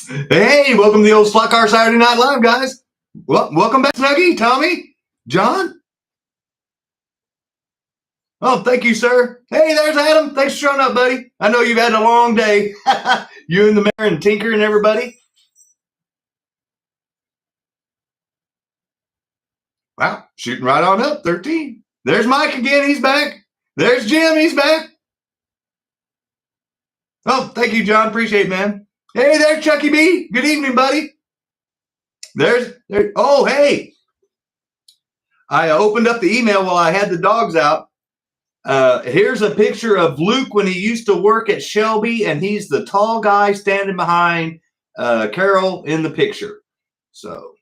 Hey, welcome to the old SLOTCAR Saturday Night Live, guys. Well, welcome back, Snuggie, Tommy, John. Oh, thank you, sir. Hey, there's Adam. Thanks for showing up, buddy. I know you've had a long day. You and the mayor and Tinker and everybody. Wow, shooting right on up, 13. There's Mike again. He's back. There's Jim. He's back. Oh, thank you, John. Appreciate it, man. Hey, there's Chucky B. Good evening, buddy. Oh, hey. I opened up the email while I had the dogs out. Here's a picture of Luke when he used to work at Shelby, and he's the tall guy standing behind Carol in the picture. So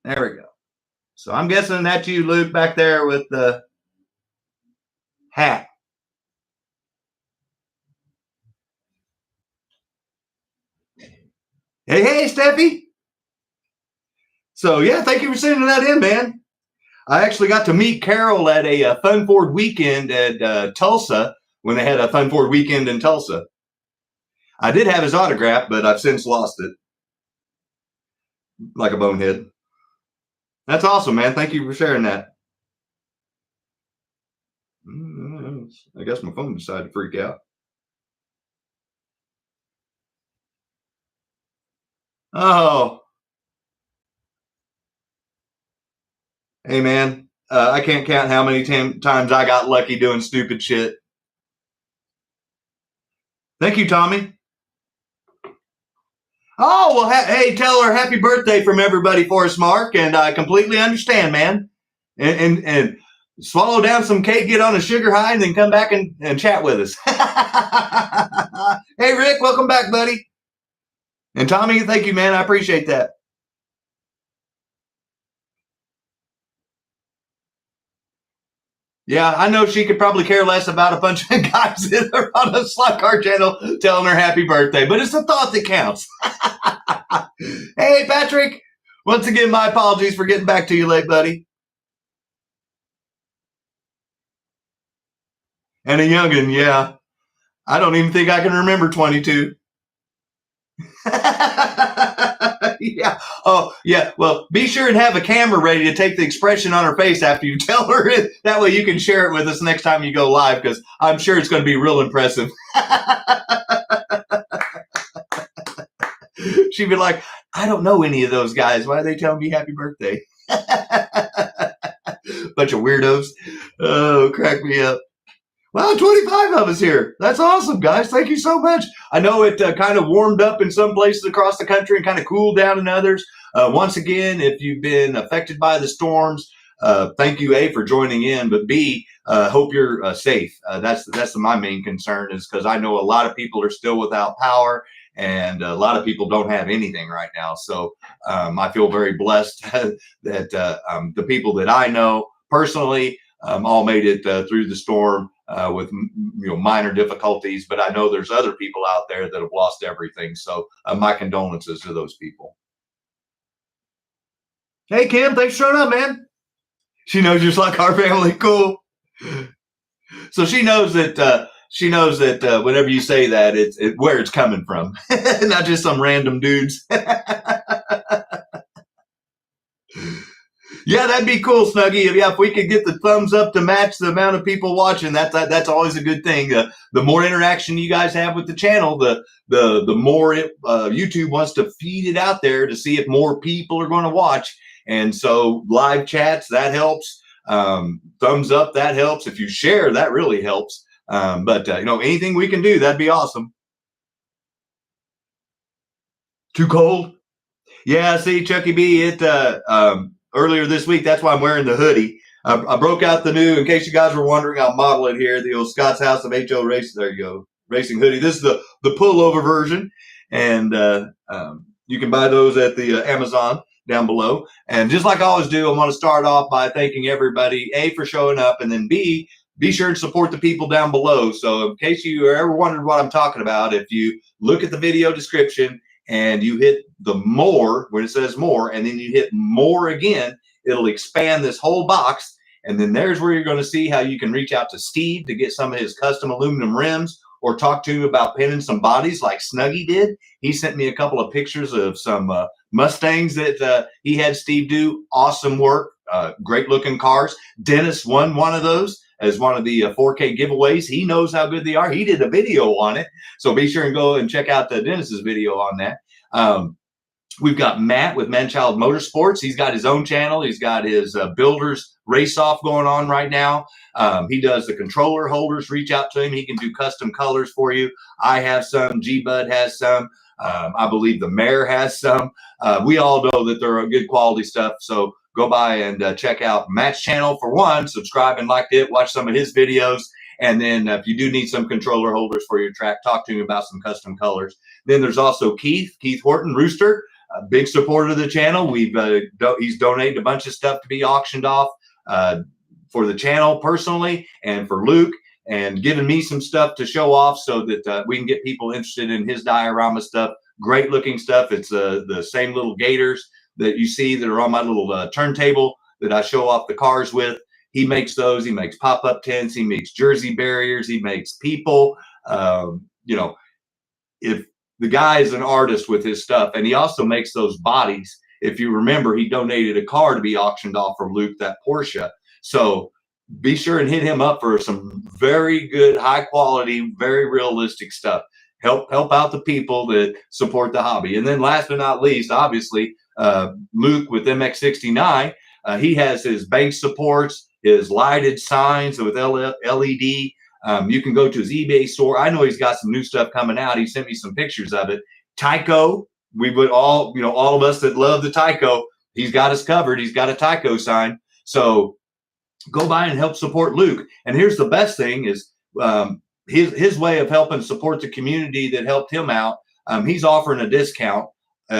there we go. So I'm guessing that's you, Luke, back there with the hat. Hey, Steffi. So, yeah, thank you for sending that in, man. I actually got to meet Carol at a Fun Ford weekend at Tulsa when they had a Fun Ford weekend in Tulsa. I did have his autograph, but I've since lost it. Like a bonehead. That's awesome, man. Thank you for sharing that. I guess my phone decided to freak out. Oh. Hey, man. I can't count how many times I got lucky doing stupid shit. Thank you, Tommy. Oh, well, hey, tell her happy birthday from everybody for us, Mark. And I completely understand, man. And swallow down some cake, get on a sugar high, and then come back and chat with us. Hey, Rick, welcome back, buddy. And Tommy, thank you, man. I appreciate that. Yeah, I know she could probably care less about a bunch of guys that are on a SLOTCAR channel telling her happy birthday, but it's the thought that counts. Hey, Patrick. Once again, my apologies for getting back to you late, buddy. And a youngin', yeah. I don't even think I can remember 22. Yeah. Oh, yeah. Well, be sure and have a camera ready to take the expression on her face after you tell her it. That way you can share it with us next time you go live, because I'm sure it's going to be real impressive. She'd be like, I don't know any of those guys. Why are they telling me happy birthday? Bunch of weirdos. Oh, crack me up. Wow, 25 of us here. That's awesome, guys. Thank you so much. I know it kind of warmed up in some places across the country and kind of cooled down in others. Once again, if you've been affected by the storms, thank you, A, for joining in, but B, hope you're safe. That's my main concern, is because I know a lot of people are still without power, and a lot of people don't have anything right now. So I feel very blessed that the people that I know personally all made it through the storm with minor difficulties, but I know there's other people out there that have lost everything. So my condolences to those people. Hey, Kim, thanks for showing up, man. She knows you're like our family. Cool. So she knows that whenever you say that, it's where it's coming from, not just some random dudes. Yeah, that'd be cool, Snuggie. Yeah, if we could get the thumbs up to match the amount of people watching, that's always a good thing. The more interaction you guys have with the channel, the more YouTube wants to feed it out there to see if more people are going to watch. And so live chats, that helps. Thumbs up, that helps. If you share, that really helps. But anything we can do, that'd be awesome. Too cold? Yeah, see, Chucky B, earlier this week, that's why I'm wearing the hoodie. I broke out the new, in case you guys were wondering, I'll model it here, the old Scott's House of HO Racing. There you go, racing hoodie. This is the pullover version, and you can buy those at the Amazon down below. And just like I always do, I want to start off by thanking everybody, A, for showing up, and then B, be sure and support the people down below. So in case you ever wondered what I'm talking about, if you look at the video description and you hit the more when it says more, and then you hit more again, it'll expand this whole box, And then there's where you're going to see how you can reach out to Steve to get some of his custom aluminum rims, or talk to him about pinning some bodies like Snuggy did. He sent me a couple of pictures of some Mustangs that he had Steve do. Awesome work, great looking cars. Dennis won one of those as one of the 4K giveaways. He knows how good they are. He did a video on it. So be sure and go and check out Dennis's video on that. We've got Matt with Manchild Motorsports. He's got his own channel. He's got his builders race off going on right now. He does the controller holders. Reach out to him. He can do custom colors for you. I have some. G-Bud has some. I believe the mayor has some. We all know that they're good quality stuff. So go by and check out Matt's channel for one. Subscribe and like it. Watch some of his videos. And then if you do need some controller holders for your track, talk to him about some custom colors. Then there's also Keith Horton, Rooster. A big supporter of the channel. He's donated a bunch of stuff to be auctioned off for the channel personally, and for Luke, and given me some stuff to show off so that we can get people interested in his diorama stuff. Great looking stuff. It's the same little gators that you see that are on my little turntable that I show off the cars with. He makes those. He makes pop-up tents. He makes jersey barriers. He makes people. If the guy is an artist with his stuff, and he also makes those bodies. If you remember, he donated a car to be auctioned off from Luke, that Porsche. So be sure and hit him up for some very good, high quality, very realistic stuff. Help out the people that support the hobby. And then last but not least, obviously, Luke with MX69, he has his bank supports, his lighted signs with LED. You can go to his eBay store. I know he's got some new stuff coming out. He sent me some pictures of it. Tyco, we would all of us that love the Tyco, he's got us covered. He's got a Tyco sign. So go by and help support Luke. And here's the best thing is his way of helping support the community that helped him out. He's offering a discount.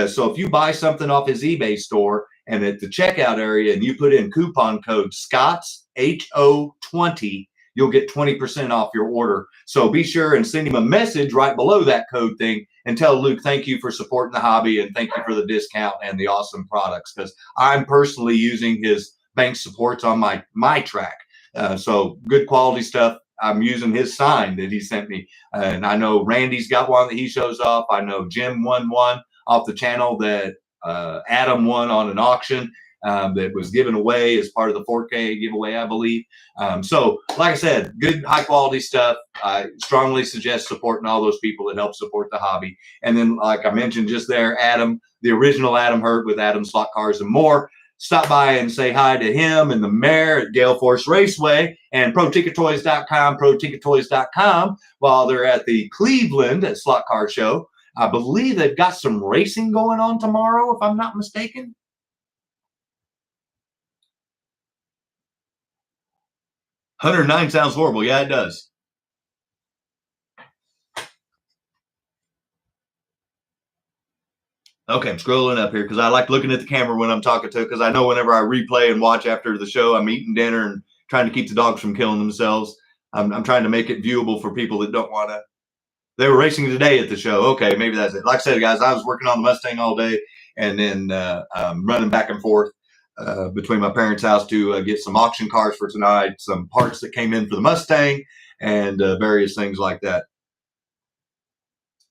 So if you buy something off his eBay store and at the checkout area and you put in coupon code SCOTTS, HO20, you'll get 20% off your order. So be sure and send him a message right below that code thing and tell Luke, thank you for supporting the hobby and thank you for the discount and the awesome products, because I'm personally using his bank supports on my track. So good quality stuff. I'm using his sign that he sent me. And I know Randy's got one that he shows off. I know Jim won one off the channel that Adam won on an auction. That was given away as part of the 4K giveaway, I believe. So, like I said, good, high-quality stuff. I strongly suggest supporting all those people that help support the hobby. And then, like I mentioned just there, Adam, the original Adam Hurt with Adam Slot Cars and More. Stop by and say hi to him and the mayor at Gale Force Raceway and ProTicketToys.com while they're at the Cleveland Slot Car Show. I believe they've got some racing going on tomorrow, if I'm not mistaken. 109 sounds horrible. Yeah, it does. Okay, I'm scrolling up here because I like looking at the camera when I'm talking to it, because I know whenever I replay and watch after the show, I'm eating dinner and trying to keep the dogs from killing themselves. I'm trying to make it viewable for people that don't want to. They were racing today at the show. Okay, maybe that's it. Like I said, guys, I was working on the Mustang all day and then running back and forth between my parents' house to get some auction cars for tonight, some parts that came in for the Mustang, and various things like that.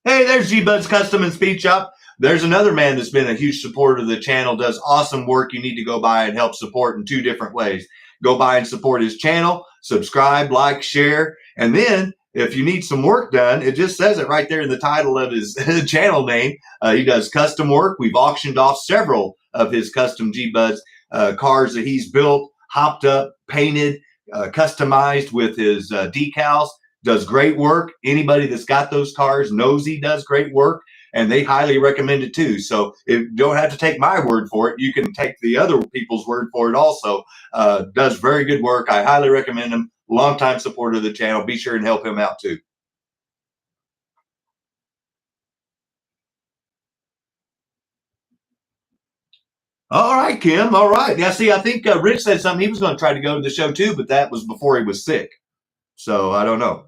Hey, there's G-Bud's Custom and Speed Shop. There's another man that's been a huge supporter of the channel, does awesome work. You need to go by and help support in 2 different ways. Go by and support his channel, subscribe, like, share, and then if you need some work done, it just says it right there in the title of his channel name. He does custom work. We've auctioned off several of his custom G-Buds cars that he's built, hopped up, painted, customized with his decals. Does great work. Anybody that's got those cars knows he does great work, and they highly recommend it too. So you don't have to take my word for it. You can take the other people's word for it also. Does very good work. I highly recommend him. Longtime supporter of the channel. Be sure and help him out too. All right, Kim. All right. Yeah, see, I think Rich said something. He was going to try to go to the show too, but that was before he was sick. So I don't know.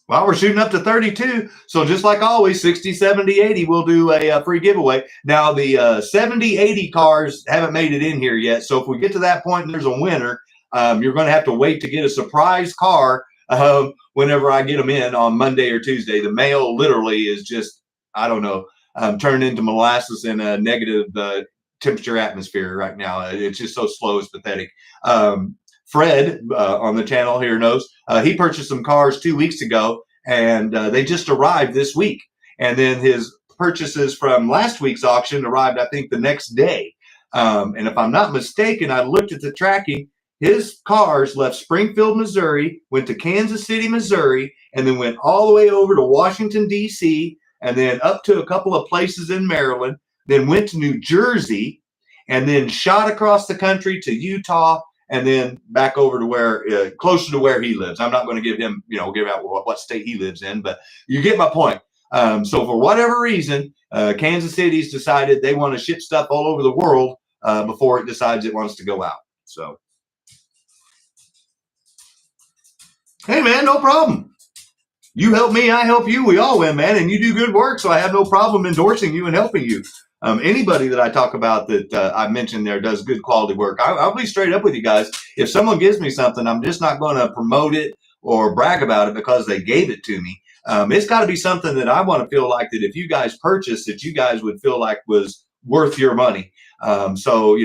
Well, we're shooting up to 32. So just like always, 60, 70, 80, we'll do a free giveaway. Now, the 70, 80 cars haven't made it in here yet. So if we get to that point and there's a winner, You're going to have to wait to get a surprise car whenever I get them in on Monday or Tuesday. The mail literally is just, I don't know, turned into molasses in a negative temperature atmosphere right now. It's just so slow, it's pathetic. Fred on the channel here knows he purchased some cars 2 weeks ago, and they just arrived this week. And then his purchases from last week's auction arrived, I think, the next day. And if I'm not mistaken, I looked at the tracking. His cars left Springfield, Missouri, went to Kansas City, Missouri, and then went all the way over to Washington, D.C., and then up to a couple of places in Maryland, then went to New Jersey, and then shot across the country to Utah, and then back over to where, closer to where he lives. I'm not going to give him, give out what state he lives in, but you get my point. So for whatever reason, Kansas City's decided they want to ship stuff all over the world before it decides it wants to go out. So, hey, man, no problem. You help me, I help you. We all win, man, and you do good work, so I have no problem endorsing you and helping you. Anybody that I talk about that I mentioned there does good quality work. I'll be straight up with you guys. If someone gives me something, I'm just not going to promote it or brag about it because they gave it to me. It's got to be something that I want to feel like that if you guys purchase, that you guys would feel like was worth your money. So,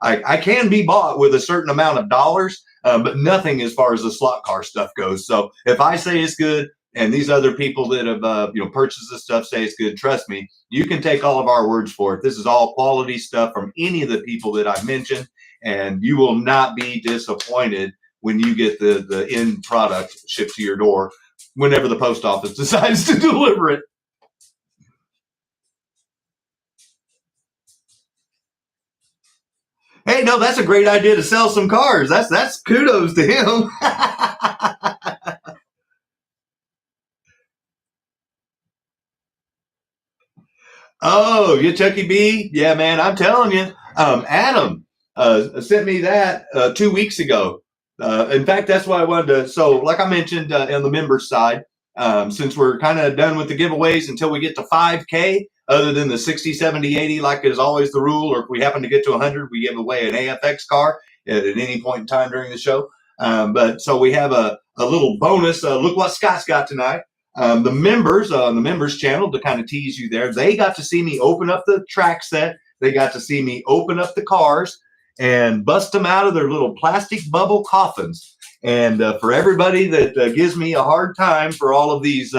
I can be bought with a certain amount of dollars, but nothing as far as the slot car stuff goes. So if I say it's good, and these other people that have purchased this stuff say it's good, trust me, you can take all of our words for it. This is all quality stuff from any of the people that I've mentioned, and you will not be disappointed when you get the end product shipped to your door whenever the post office decides to deliver it. Hey, no, that's a great idea to sell some cars. That's kudos to him. Oh, you Chucky B? Yeah, man, I'm telling you. Adam sent me that 2 weeks ago. In fact, that's why I wanted to. So, like I mentioned on the members side, since we're kind of done with the giveaways until we get to 5K, other than the 60, 70, 80, like is always the rule, or if we happen to get to 100, we give away an AFX car at any point in time during the show. But so we have a little bonus. Look what Scott's got tonight. The members on the members channel, to kind of tease you there, they got to see me open up the track set. They got to see me open up the cars and bust them out of their little plastic bubble coffins. And for everybody that gives me a hard time for all of these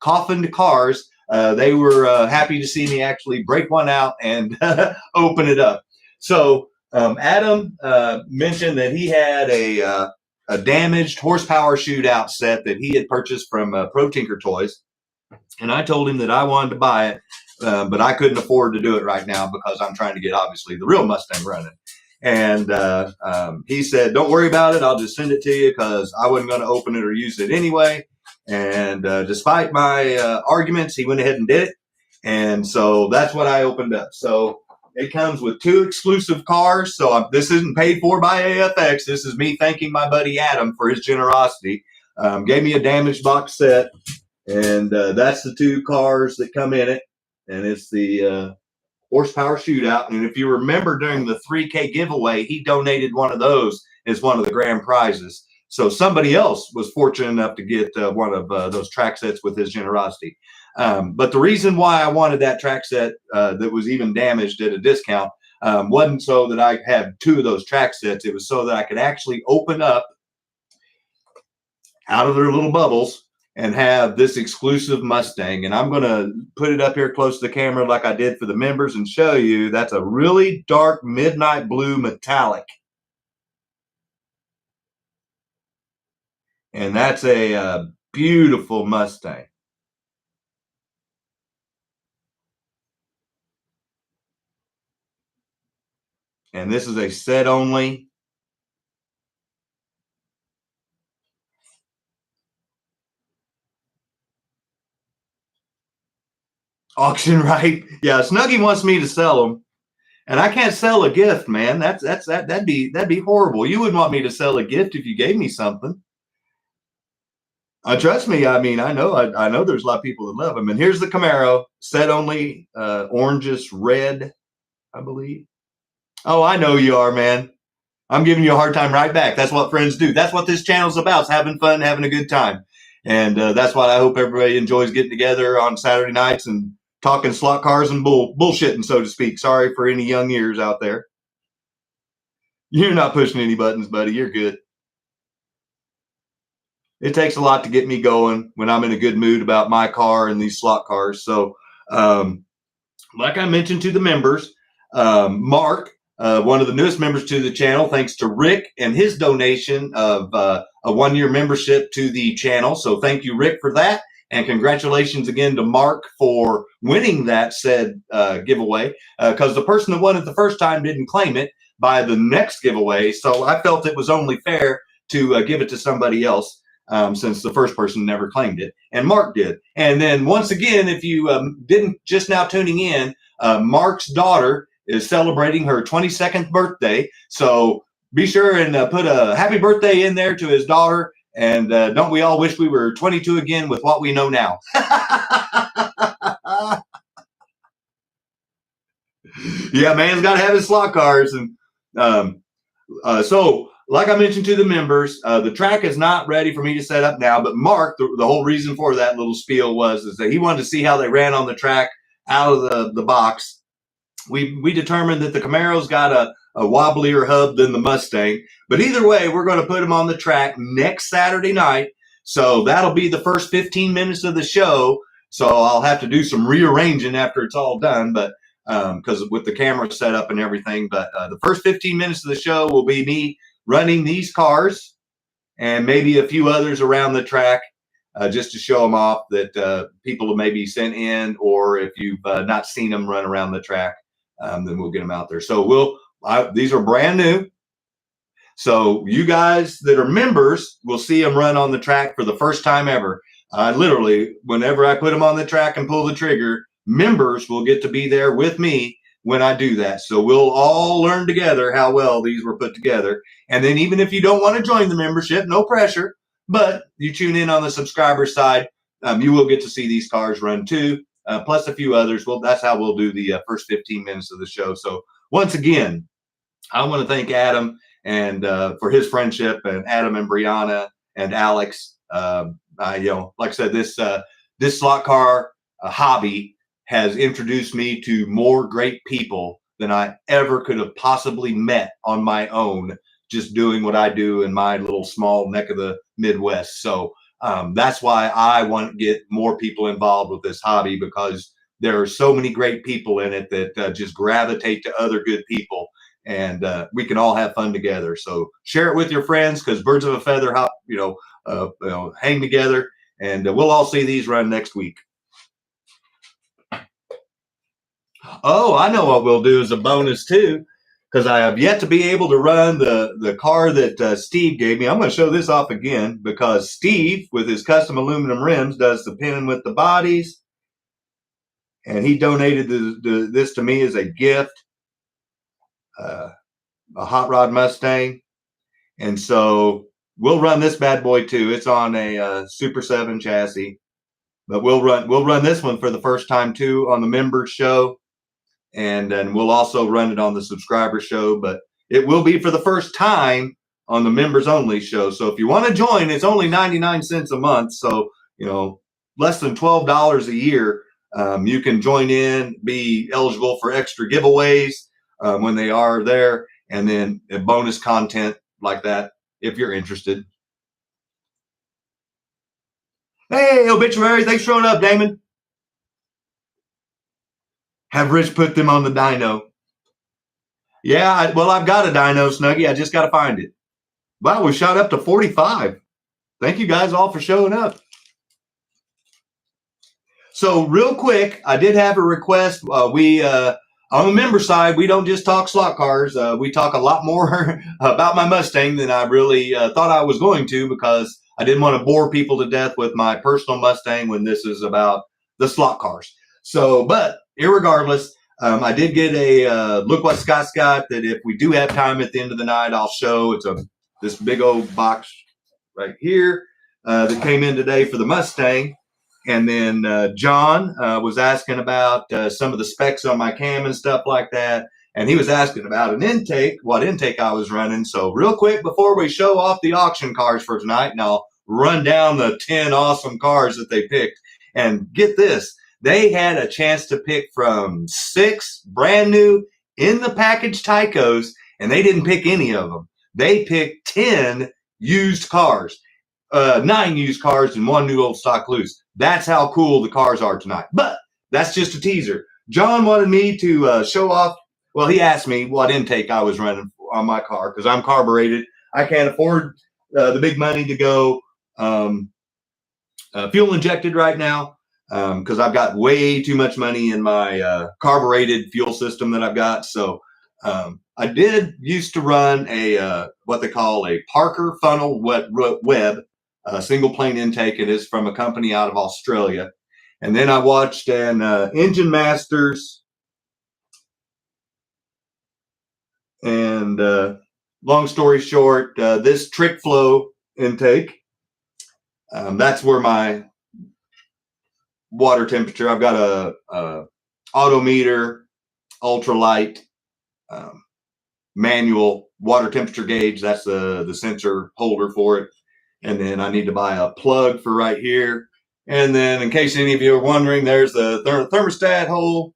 coffined cars, they were happy to see me actually break one out and open it up. So Adam mentioned that he had a damaged horsepower shootout set that he had purchased from Pro Tinker Toys. And I told him that I wanted to buy it, but I couldn't afford to do it right now because I'm trying to get, obviously, the real Mustang running. And he said, don't worry about it. I'll just send it to you because I wasn't going to open it or use it anyway. And despite my arguments, he went ahead and did it. And so that's what I opened up. So it comes with 2 exclusive cars. So this isn't paid for by AFX. This is me thanking my buddy Adam for his generosity. Gave me a damaged box set. And that's the 2 cars that come in it. And it's the horsepower shootout. And if you remember during the 3K giveaway, he donated one of those as one of the grand prizes. So somebody else was fortunate enough to get one of those track sets with his generosity. But the reason why I wanted that track set that was even damaged at a discount wasn't so that I had 2 of those track sets. It was so that I could actually open up out of their little bubbles and have this exclusive Mustang. And I'm going to put it up here close to the camera like I did for the members and show you that's a really dark midnight blue metallic. And that's a beautiful Mustang. And this is a set only. Auction, right? Yeah, Snuggie wants me to sell them, and I can't sell a gift, man. That'd be horrible. You wouldn't want me to sell a gift if you gave me something. Trust me. I mean, I know there's a lot of people that love them. And here's the Camaro, set only, orangish red, I believe. Oh, I know you are, man. I'm giving you a hard time right back. That's what friends do. That's what this channel's about, is having fun, having a good time. And that's why I hope everybody enjoys getting together on Saturday nights and talking slot cars and bullshitting, so to speak. Sorry for any young ears out there. You're not pushing any buttons, buddy. You're good. It takes a lot to get me going when I'm in a good mood about my car and these slot cars. So, like I mentioned to the members, Mark, one of the newest members to the channel, thanks to Rick and his donation of a 1-year membership to the channel. So thank you, Rick, for that. And congratulations again to Mark for winning that said giveaway, because the person that won it the first time didn't claim it by the next giveaway. So I felt it was only fair to give it to somebody else. Since the first person never claimed it, and Mark did. And then once again, if you didn't just now tuning in, Mark's daughter is celebrating her 22nd birthday. So be sure and put a happy birthday in there to his daughter. And don't we all wish we were 22 again with what we know now? Yeah, man's got to have his slot cars. And so, like I mentioned to the members, the track is not ready for me to set up now, but Mark, the whole reason for that little spiel is that he wanted to see how they ran on the track out of the box. We determined that the Camaro's got a wobblier hub than the Mustang, but either way, we're going to put them on the track next Saturday night. So that'll be the first 15 minutes of the show. So I'll have to do some rearranging after it's all done, but because with the camera set up and everything. But the first 15 minutes of the show will be me running these cars and maybe a few others around the track, just to show them off that people have maybe sent in, or if you've not seen them run around the track, then we'll get them out there. So these are brand new. So you guys that are members will see them run on the track for the first time ever. Literally, whenever I put them on the track and pull the trigger, members will get to be there with me when I do that. So we'll all learn together how well these were put together. And then even if you don't want to join the membership, no pressure, but you tune in on the subscriber side, you will get to see these cars run too, plus a few others. Well, that's how we'll do the first 15 minutes of the show. So once again, I want to thank Adam and for his friendship, and Adam and Brianna and Alex. Like I said, this slot car hobby has introduced me to more great people than I ever could have possibly met on my own, just doing what I do in my little small neck of the Midwest. So that's why I want to get more people involved with this hobby, because there are so many great people in it that just gravitate to other good people, and we can all have fun together. So share it with your friends, because birds of a feather hang together, and we'll all see these run next week. Oh, I know what we'll do as a bonus too, because I have yet to be able to run the car that Steve gave me. I'm going to show this off again, because Steve, with his custom aluminum rims, does the pinning with the bodies, and he donated this to me as a gift, a hot rod Mustang. And so we'll run this bad boy too. It's on a Super 7 chassis, but we'll run this one for the first time too on the members show. And then we'll also run it on the subscriber show, but it will be for the first time on the members only show. So if you want to join, it's only 99 cents a month. So, less than $12 a year. You can join in, be eligible for extra giveaways when they are there, and then bonus content like that if you're interested. Hey, Obituary, thanks for showing up, Damon. Have Rich put them on the dyno. Yeah, I've got a dyno, Snuggie. I just got to find it. Wow, we shot up to 45. Thank you guys all for showing up. So real quick, I did have a request. On the member side, we don't just talk slot cars. We talk a lot more about my Mustang than I really thought I was going to, because I didn't want to bore people to death with my personal Mustang when this is about the slot cars. So, but irregardless, I did get a look what Scott's got, that if we do have time at the end of the night, I'll show. It's this big old box right here that came in today for the Mustang. And then John was asking about some of the specs on my cam and stuff like that. and he was asking about an intake, what intake I was running. So real quick before we show off the auction cars for tonight, and I'll run down the 10 awesome cars that they picked. And get this, they had a chance to pick from 6 brand new in the package Tycos, and they didn't pick any of them. They picked 10 used cars, 9 used cars and 1 new old stock loose. That's how cool the cars are tonight. But that's just a teaser. John wanted me to show off. Well, he asked me what intake I was running on my car because I'm carbureted. I can't afford the big money to go fuel injected right now because I've got way too much money in my carbureted fuel system that I've got. So I did used to run a what they call a Parker funnel web single plane intake. It is from a company out of Australia. And then I watched an Engine Masters, and long story short, this Trick Flow intake, that's where my water temperature, I've got a odometer, ultralight, manual water temperature gauge. That's the sensor holder for it. And then I need to buy a plug for right here. And then in case any of you are wondering, there's the thermostat hole.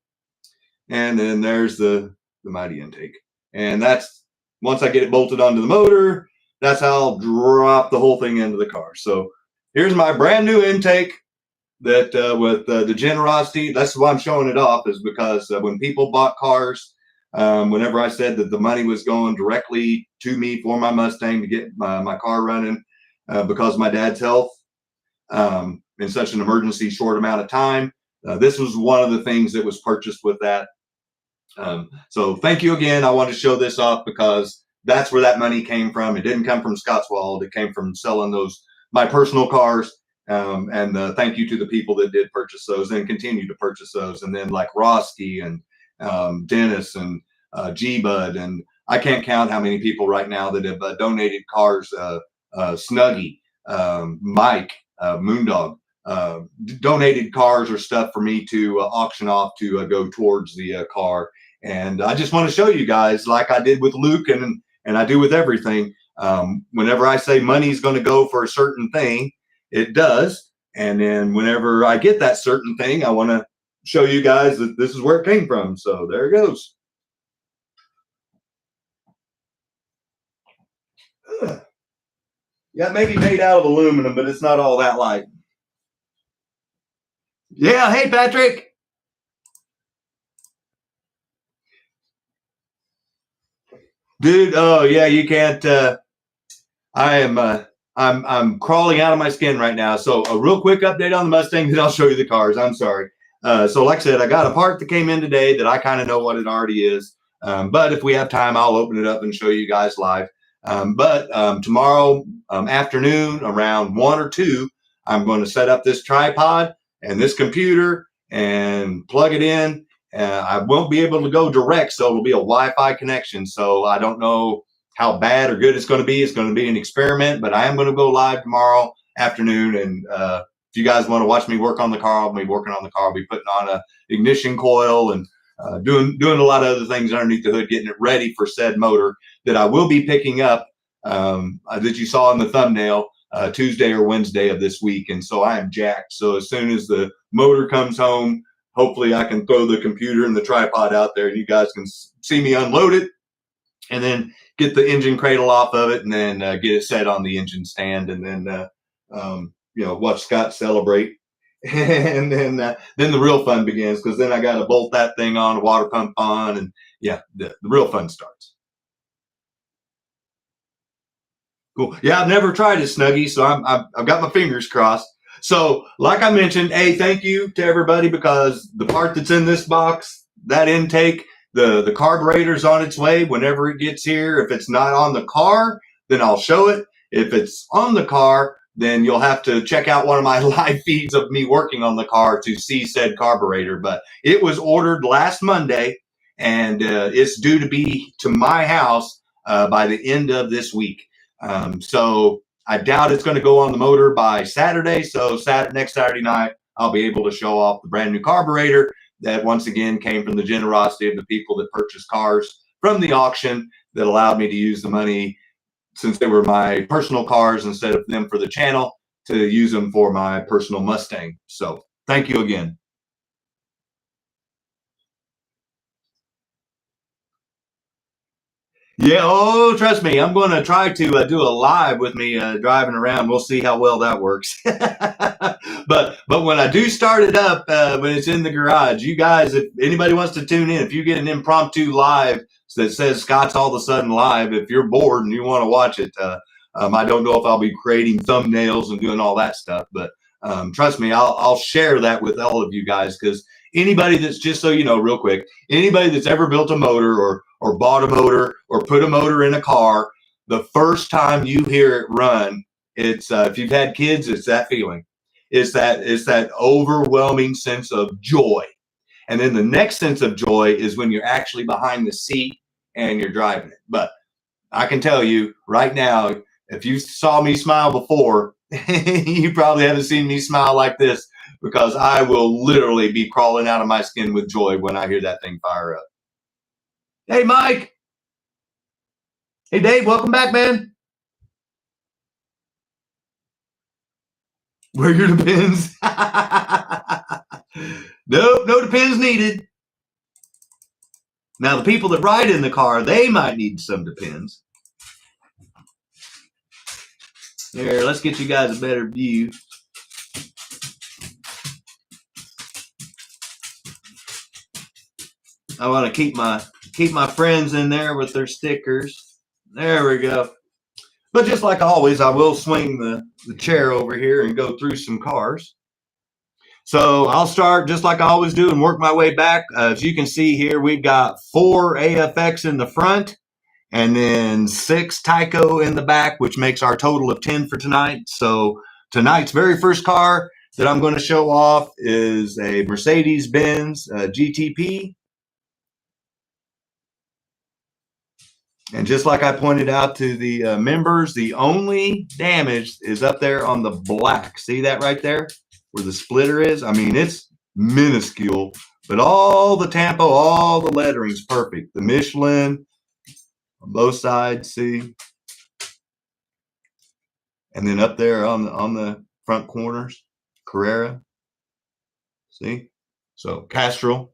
And then there's the mighty intake. And that's, once I get it bolted onto the motor, that's how I'll drop the whole thing into the car. So here's my brand new intake that with the generosity, that's why I'm showing it off, is because when people bought cars, whenever I said that the money was going directly to me for my Mustang to get my car running because of my dad's health in such an emergency short amount of time, this was one of the things that was purchased with that. So thank you again. I wanted to show this off because that's where that money came from. It didn't come from Scotswold. It came from selling my personal cars. And thank you to the people that did purchase those and continue to purchase those. And then like Roski and Dennis and G-Bud, and I can't count how many people right now that have donated cars. Snuggy, Mike, Moondog, donated cars or stuff for me to auction off to go towards the car. And I just want to show you guys, like I did with Luke and I do with everything. Whenever I say money's going to go for a certain thing, it does. And then whenever I get that certain thing, I want to show you guys that this is where it came from. So there it goes. Yeah, maybe made out of aluminum, but it's not all that light. Yeah, hey Patrick. Dude, oh yeah, you can't I'm crawling out of my skin right now. So a real quick update on the Mustang, then I'll show you the cars. I'm sorry. So like I said, I got a part that came in today that I kind of know what it already is. But if we have time, I'll open it up and show you guys live. But tomorrow afternoon around 1 or 2, I'm going to set up this tripod and this computer and plug it in. I won't be able to go direct, so it'll be a Wi-Fi connection. So I don't know how bad or good it's going to be. It's going to be an experiment, but I am going to go live tomorrow afternoon. And if you guys want to watch me work on the car, I'll be working on the car. I'll be putting on a ignition coil and doing a lot of other things underneath the hood, getting it ready for said motor that I will be picking up that you saw in the thumbnail Tuesday or Wednesday of this week. And so I am jacked. So as soon as the motor comes home, hopefully I can throw the computer and the tripod out there and you guys can see me unload it and then get the engine cradle off of it and then get it set on the engine stand and then, watch Scott celebrate. And then the real fun begins because then I got to bolt that thing on, a water pump on, and yeah, the real fun starts. Cool. Yeah, I've never tried a Snuggie, so I've got my fingers crossed. So like I mentioned, hey, thank you to everybody because the part that's in this box, that intake, the carburetor's on its way whenever it gets here. If it's not on the car, then I'll show it. If it's on the car, then you'll have to check out one of my live feeds of me working on the car to see said carburetor. But it was ordered last Monday, and it's due to be to my house by the end of this week. So I doubt it's going to go on the motor by Saturday. So next Saturday night, I'll be able to show off the brand new carburetor that once again came from the generosity of the people that purchased cars from the auction that allowed me to use the money, since they were my personal cars, instead of them for the channel, to use them for my personal Mustang. So thank you again. Yeah, oh, trust me, I'm going to try to do a live with me driving around. We'll see how well that works. But when I do start it up, when it's in the garage, you guys, if anybody wants to tune in, if you get an impromptu live that says Scott's All of a Sudden Live, if you're bored and you want to watch it, I don't know if I'll be creating thumbnails and doing all that stuff, but trust me, I'll share that with all of you guys, because anybody that's, just so you know, real quick, anybody that's ever built a motor or bought a motor or put a motor in a car, the first time you hear it run, it's if you've had kids, it's that feeling. It's that overwhelming sense of joy. And then the next sense of joy is when you're actually behind the seat and you're driving it. But I can tell you right now, if you saw me smile before, you probably haven't seen me smile like this, because I will literally be crawling out of my skin with joy when I hear that thing fire up. Hey, Mike. Hey, Dave. Welcome back, man. Where are your depends? Nope, no depends needed. Now, the people that ride in the car, they might need some depends. Here, let's get you guys a better view. I want to keep my friends in there with their stickers. There we go. But just like always, I will swing the chair over here and go through some cars. So I'll start just like I always do and work my way back. As you can see here, we've got 4 AFX in the front and then 6 Tyco in the back, which makes our total of 10 for tonight. So tonight's very first car that I'm going to show off is a Mercedes-Benz GTP. And just like I pointed out to the members, the only damage is up there on the black. See that right there where the splitter is? I mean, it's minuscule, but all the tampo, all the lettering's perfect. The Michelin on both sides, see? And then up there on the front corners, Carrera, see? So Castrol.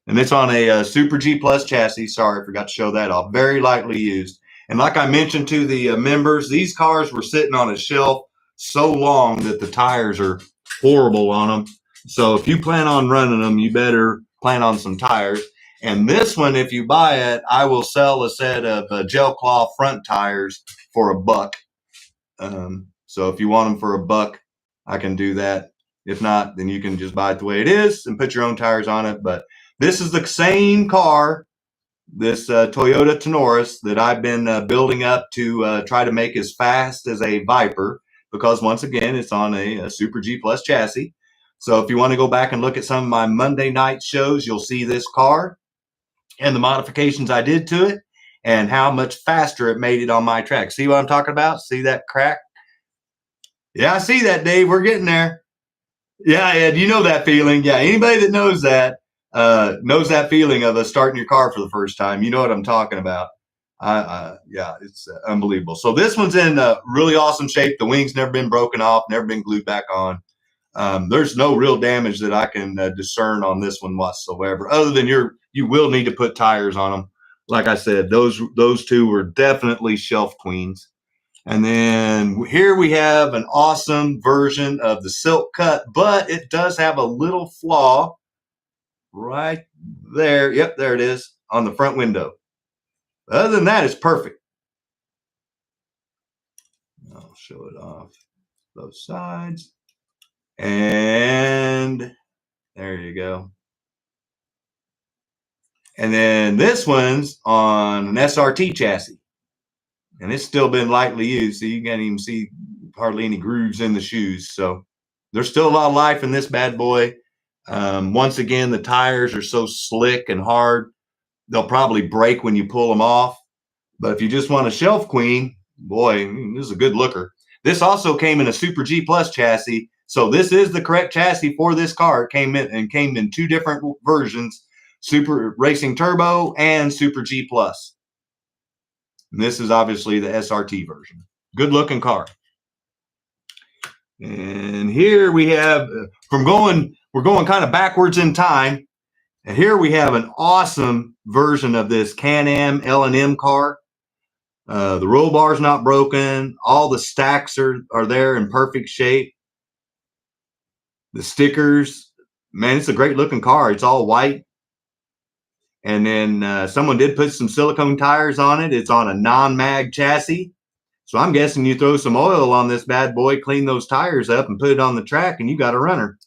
And it's on a Super G Plus chassis. Sorry, I forgot to show that off. Very lightly used. And like I mentioned to the members, these cars were sitting on a shelf so long that the tires are horrible on them. So if you plan on running them, you better plan on some tires. And this one, if you buy it, I will sell a set of gel cloth front tires for $1. So if you want them for $1, I can do that. If not, then you can just buy it the way it is and put your own tires on it. But this is the same car, this Toyota Tenoris, that I've been building up to try to make as fast as a Viper, because once again, it's on a Super G Plus chassis. So if you want to go back and look at some of my Monday night shows, you'll see this car and the modifications I did to it and how much faster it made it on my track. See what I'm talking about? See that crack? Yeah, I see that, Dave. We're getting there. Yeah, Ed, you know that feeling. Yeah, anybody that knows that feeling of starting your car for the first time. You know what I'm talking about. Yeah, it's unbelievable. So this one's in really awesome shape. The wing's never been broken off, never been glued back on. There's no real damage that I can discern on this one whatsoever, other than you will need to put tires on them. Like I said, those two were definitely shelf queens. And then here we have an awesome version of the silk cut, but it does have a little flaw right there. Yep, there it is on the front window. Other than that, it's perfect. I'll show it off both sides. And there you go. And then this one's on an SRT chassis. And it's still been lightly used, so you can't even see hardly any grooves in the shoes. So there's still a lot of life in this bad boy. Once again, the tires are so slick and hard, they'll probably break when you pull them off. But if you just want a shelf queen, boy, this is a good looker. This also came in a Super G Plus chassis So this is the correct chassis for this car. It came in two different versions, Super Racing Turbo and Super G Plus. And this is obviously the SRT version. Good looking car. And here we have, we're going kind of backwards in time. And here we have an awesome version of this Can-Am L&M car. The roll bar's not broken. All the stacks are there in perfect shape. The stickers, man, it's a great looking car. It's all white. And then someone did put some silicone tires on it. It's on a non-mag chassis. So I'm guessing you throw some oil on this bad boy, clean those tires up, and put it on the track, and you got a runner.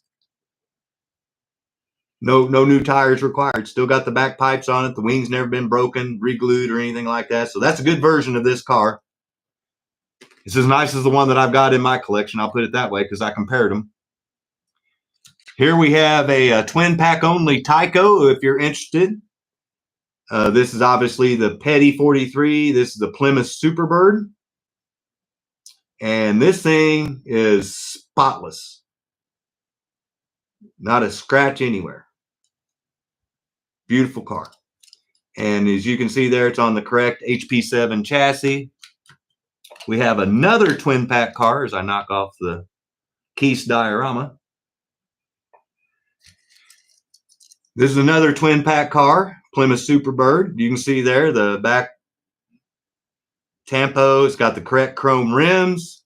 No new tires required. Still got the back pipes on it. The wing's never been broken, re-glued, or anything like that. So that's a good version of this car. It's as nice as the one that I've got in my collection. I'll put it that way because I compared them. Here we have a twin pack only Tyco, if you're interested. This is obviously the Petty 43. This is the Plymouth Superbird. And this thing is spotless. Not a scratch anywhere. Beautiful car. And as you can see there, it's on the correct HP7 chassis. We have another twin pack car as I knock off the Keith's diorama. This is another twin pack car, Plymouth Superbird. You can see there the back tampo. It's got the correct chrome rims.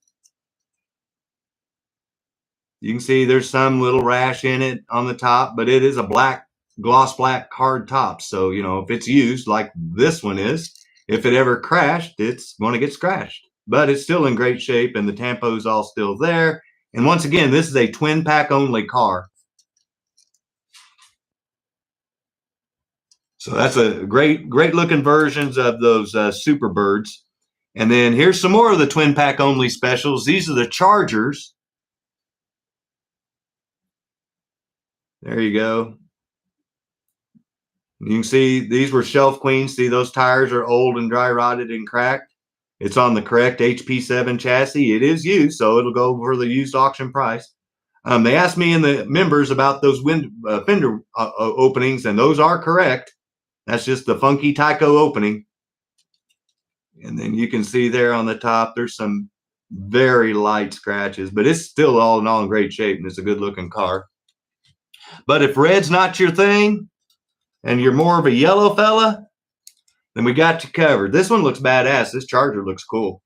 You can see there's some little rash in it on the top, but it is a black, gloss black hard top. So, you know, if it's used like this one is, if it ever crashed, it's going to get scratched. But it's still in great shape, and the tampo's all still there. And once again, this is a twin pack only car. So that's a great looking versions of those Superbirds. And then here's some more of the twin pack only specials. These are the Chargers. There you go. You can see these were shelf queens. See, those tires are old and dry rotted and cracked. It's on the correct HP7 chassis. It is used, so it'll go for the used auction price. They asked me in the members about those fender openings, and those are correct. That's just the funky Tyco opening. And then you can see there on the top, there's some very light scratches, but it's still all in all in great shape, and it's a good looking car. But if red's not your thing, and you're more of a yellow fella, then we got you covered. This one looks badass. This Charger looks cool.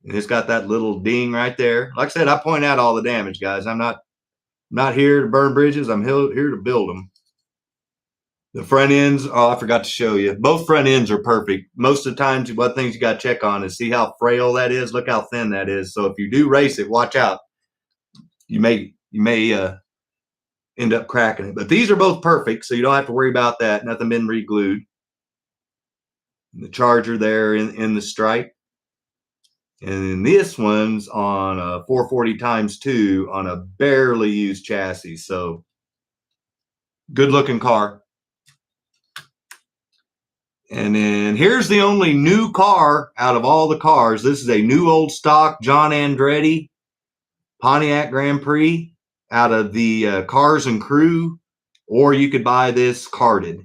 And it's got that little ding right there. Like I said, I point out all the damage, guys. I'm not here to burn bridges. I'm here to build them. The front ends, oh, I forgot to show you. Both front ends are perfect. Most of the times, what things you got to check on is see how frail that is. Look how thin that is. So if you do race it, watch out. You may end up cracking it. But these are both perfect, so you don't have to worry about that. Nothing been re-glued. The Charger there in the stripe. And this one's on a 440x2 on a barely used chassis. So good looking car. And then here's the only new car out of all the cars. This is a new old stock John Andretti Pontiac Grand Prix out of the Cars and Crew, or you could buy this carded,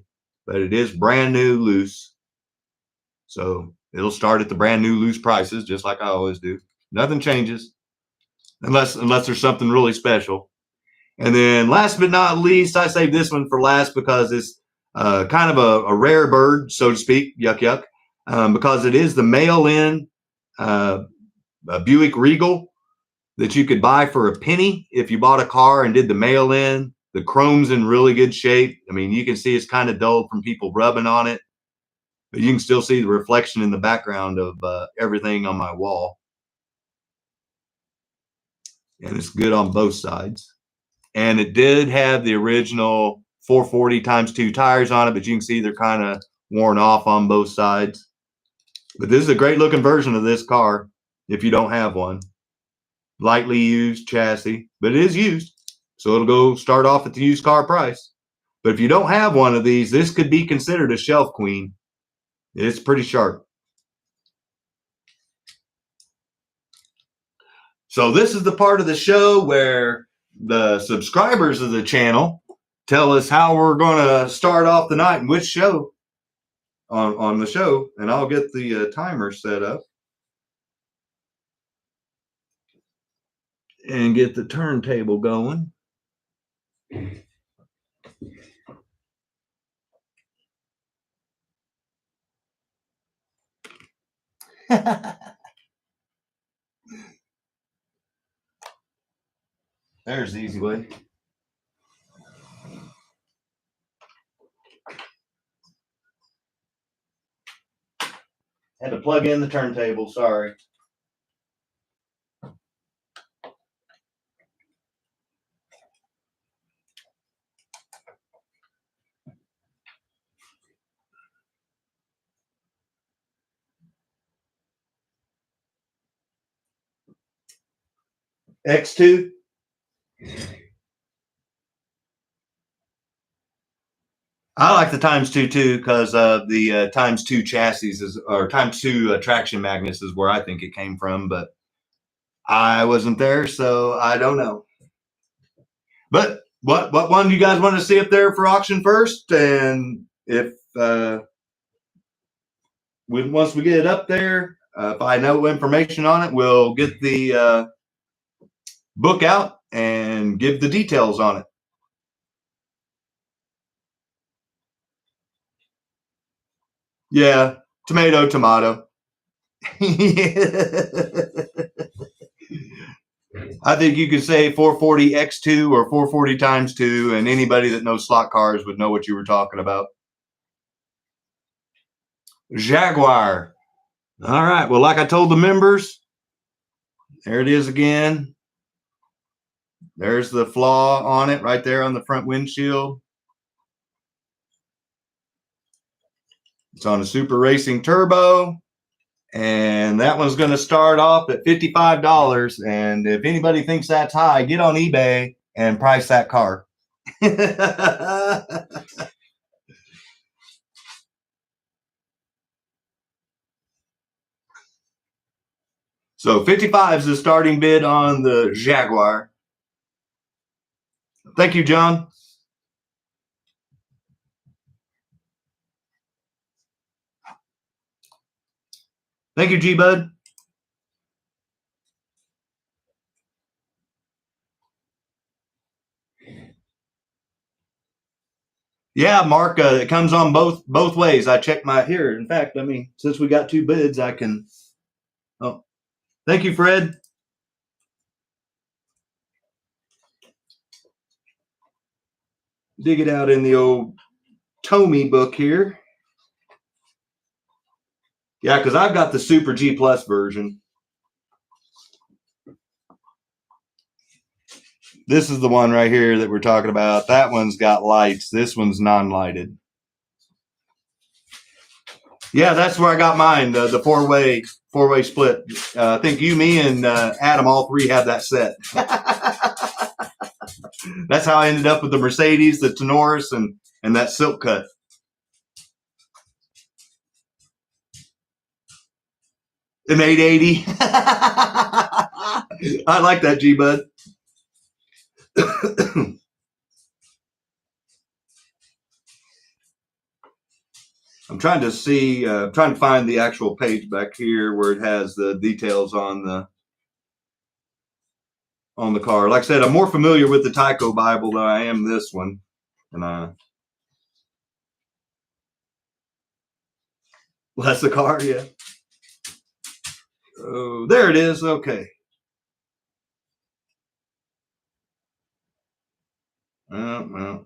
but it is brand new loose. So it'll start at the brand new loose prices, just like I always do. Nothing changes unless there's something really special. And then last but not least, I saved this one for last because it's kind of a rare bird, so to speak, yuck, because it is the mail-in Buick Regal that you could buy for a penny if you bought a car and did the mail-in. The chrome's in really good shape. I mean, you can see it's kind of dull from people rubbing on it, but you can still see the reflection in the background of everything on my wall. And it's good on both sides. And it did have the original 440x2 tires on it, but you can see they're kind of worn off on both sides. But this is a great looking version of this car if you don't have one. Lightly used chassis, but it is used. So it'll go start off at the used car price. But if you don't have one of these, this could be considered a shelf queen. It's pretty sharp. So this is the part of the show where the subscribers of the channel tell us how we're going to start off the night and which show on the show. And I'll get the timer set up and get the turntable going. There's the easy way. Had to plug in the turntable, sorry. X2. I like the ×2 too because the ×2 chassis or ×2 traction magnets is where I think it came from, but I wasn't there, so I don't know. But what one do you guys want to see up there for auction first? And if once we get it up there, if I know information on it, we'll get the book out and give the details on it. Yeah, tomato, tomato. I think you could say 440 X2 or 440 ×2, and anybody that knows slot cars would know what you were talking about. Jaguar. All right. Well, like I told the members, there it is again. There's the flaw on it right there on the front windshield. It's on a Super Racing Turbo. And that one's going to start off at $55. And if anybody thinks that's high, get on eBay and price that car. So 55 is the starting bid on the Jaguar. Thank you, John. Thank you, G-Bud. Yeah, Mark, it comes on both ways. I checked my here. In fact, I mean, since we got two bids, I can. Oh, thank you, Fred. Dig it out in the old Tommy book here. Yeah, because I've got the Super G Plus version. This is the one right here that we're talking about. That one's got lights. This one's non-lighted. Yeah, that's where I got mine, the four-way split. I think you, me, and Adam, all three have that set. That's how I ended up with the Mercedes, the Tenoris, and that silk cut. An 880. I like that, G-Bud. I'm trying to see, trying to find the actual page back here where it has the details on the car. Like I said, I'm more familiar with the Tyco Bible than I am this one. And well, that's the car, yeah. Oh, there it is. Okay. Well,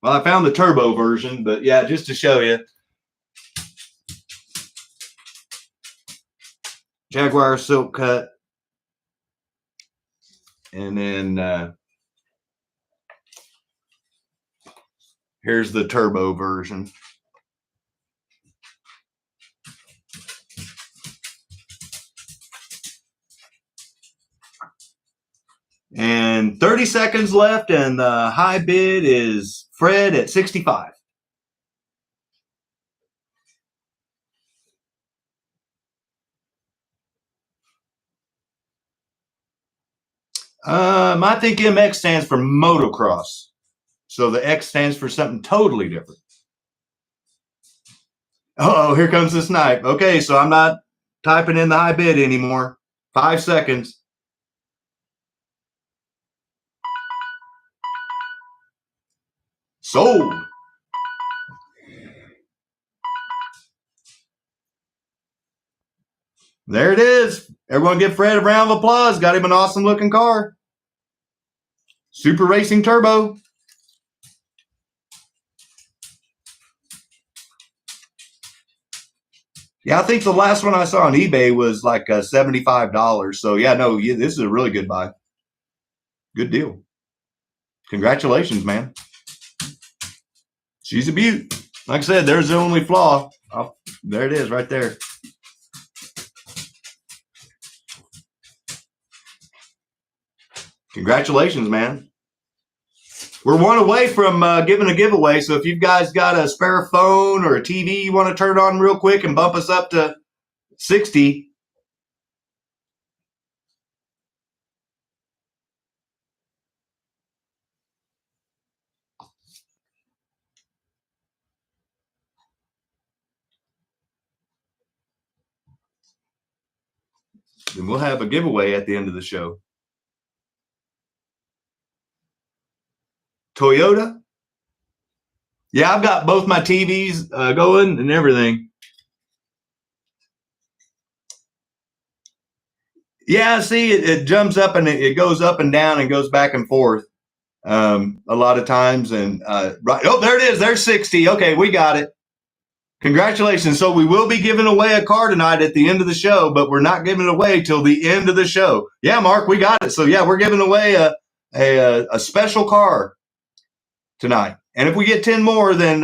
I found the turbo version, but yeah, just to show you. Jaguar silk cut. And then here's the turbo version. And 30 seconds left, and the high bid is Fred at 65. I think MX stands for motocross. So the X stands for something totally different. Oh, here comes the snipe. Okay, so I'm not typing in the high bid anymore. 5 seconds. Sold. There it is. Everyone give Fred a round of applause. Got him an awesome looking car. Super Racing Turbo. Yeah, I think the last one I saw on eBay was like $75. So yeah, no, this is a really good buy. Good deal. Congratulations, man. She's a beaut. Like I said, there's the only flaw. Oh, there it is right there. Congratulations, man. We're one away from giving a giveaway. So if you guys got a spare phone or a TV you want to turn on real quick and bump us up to 60. Then we'll have a giveaway at the end of the show. Toyota? Yeah, I've got both my TVs going and everything. Yeah, see, it jumps up and it goes up and down and goes back and forth a lot of times. And right, oh, there it is. There's 60. Okay, we got it. Congratulations. So we will be giving away a car tonight at the end of the show, but we're not giving it away till the end of the show. Yeah, Mark, we got it. So yeah, we're giving away a special car tonight. And if we get 10 more, then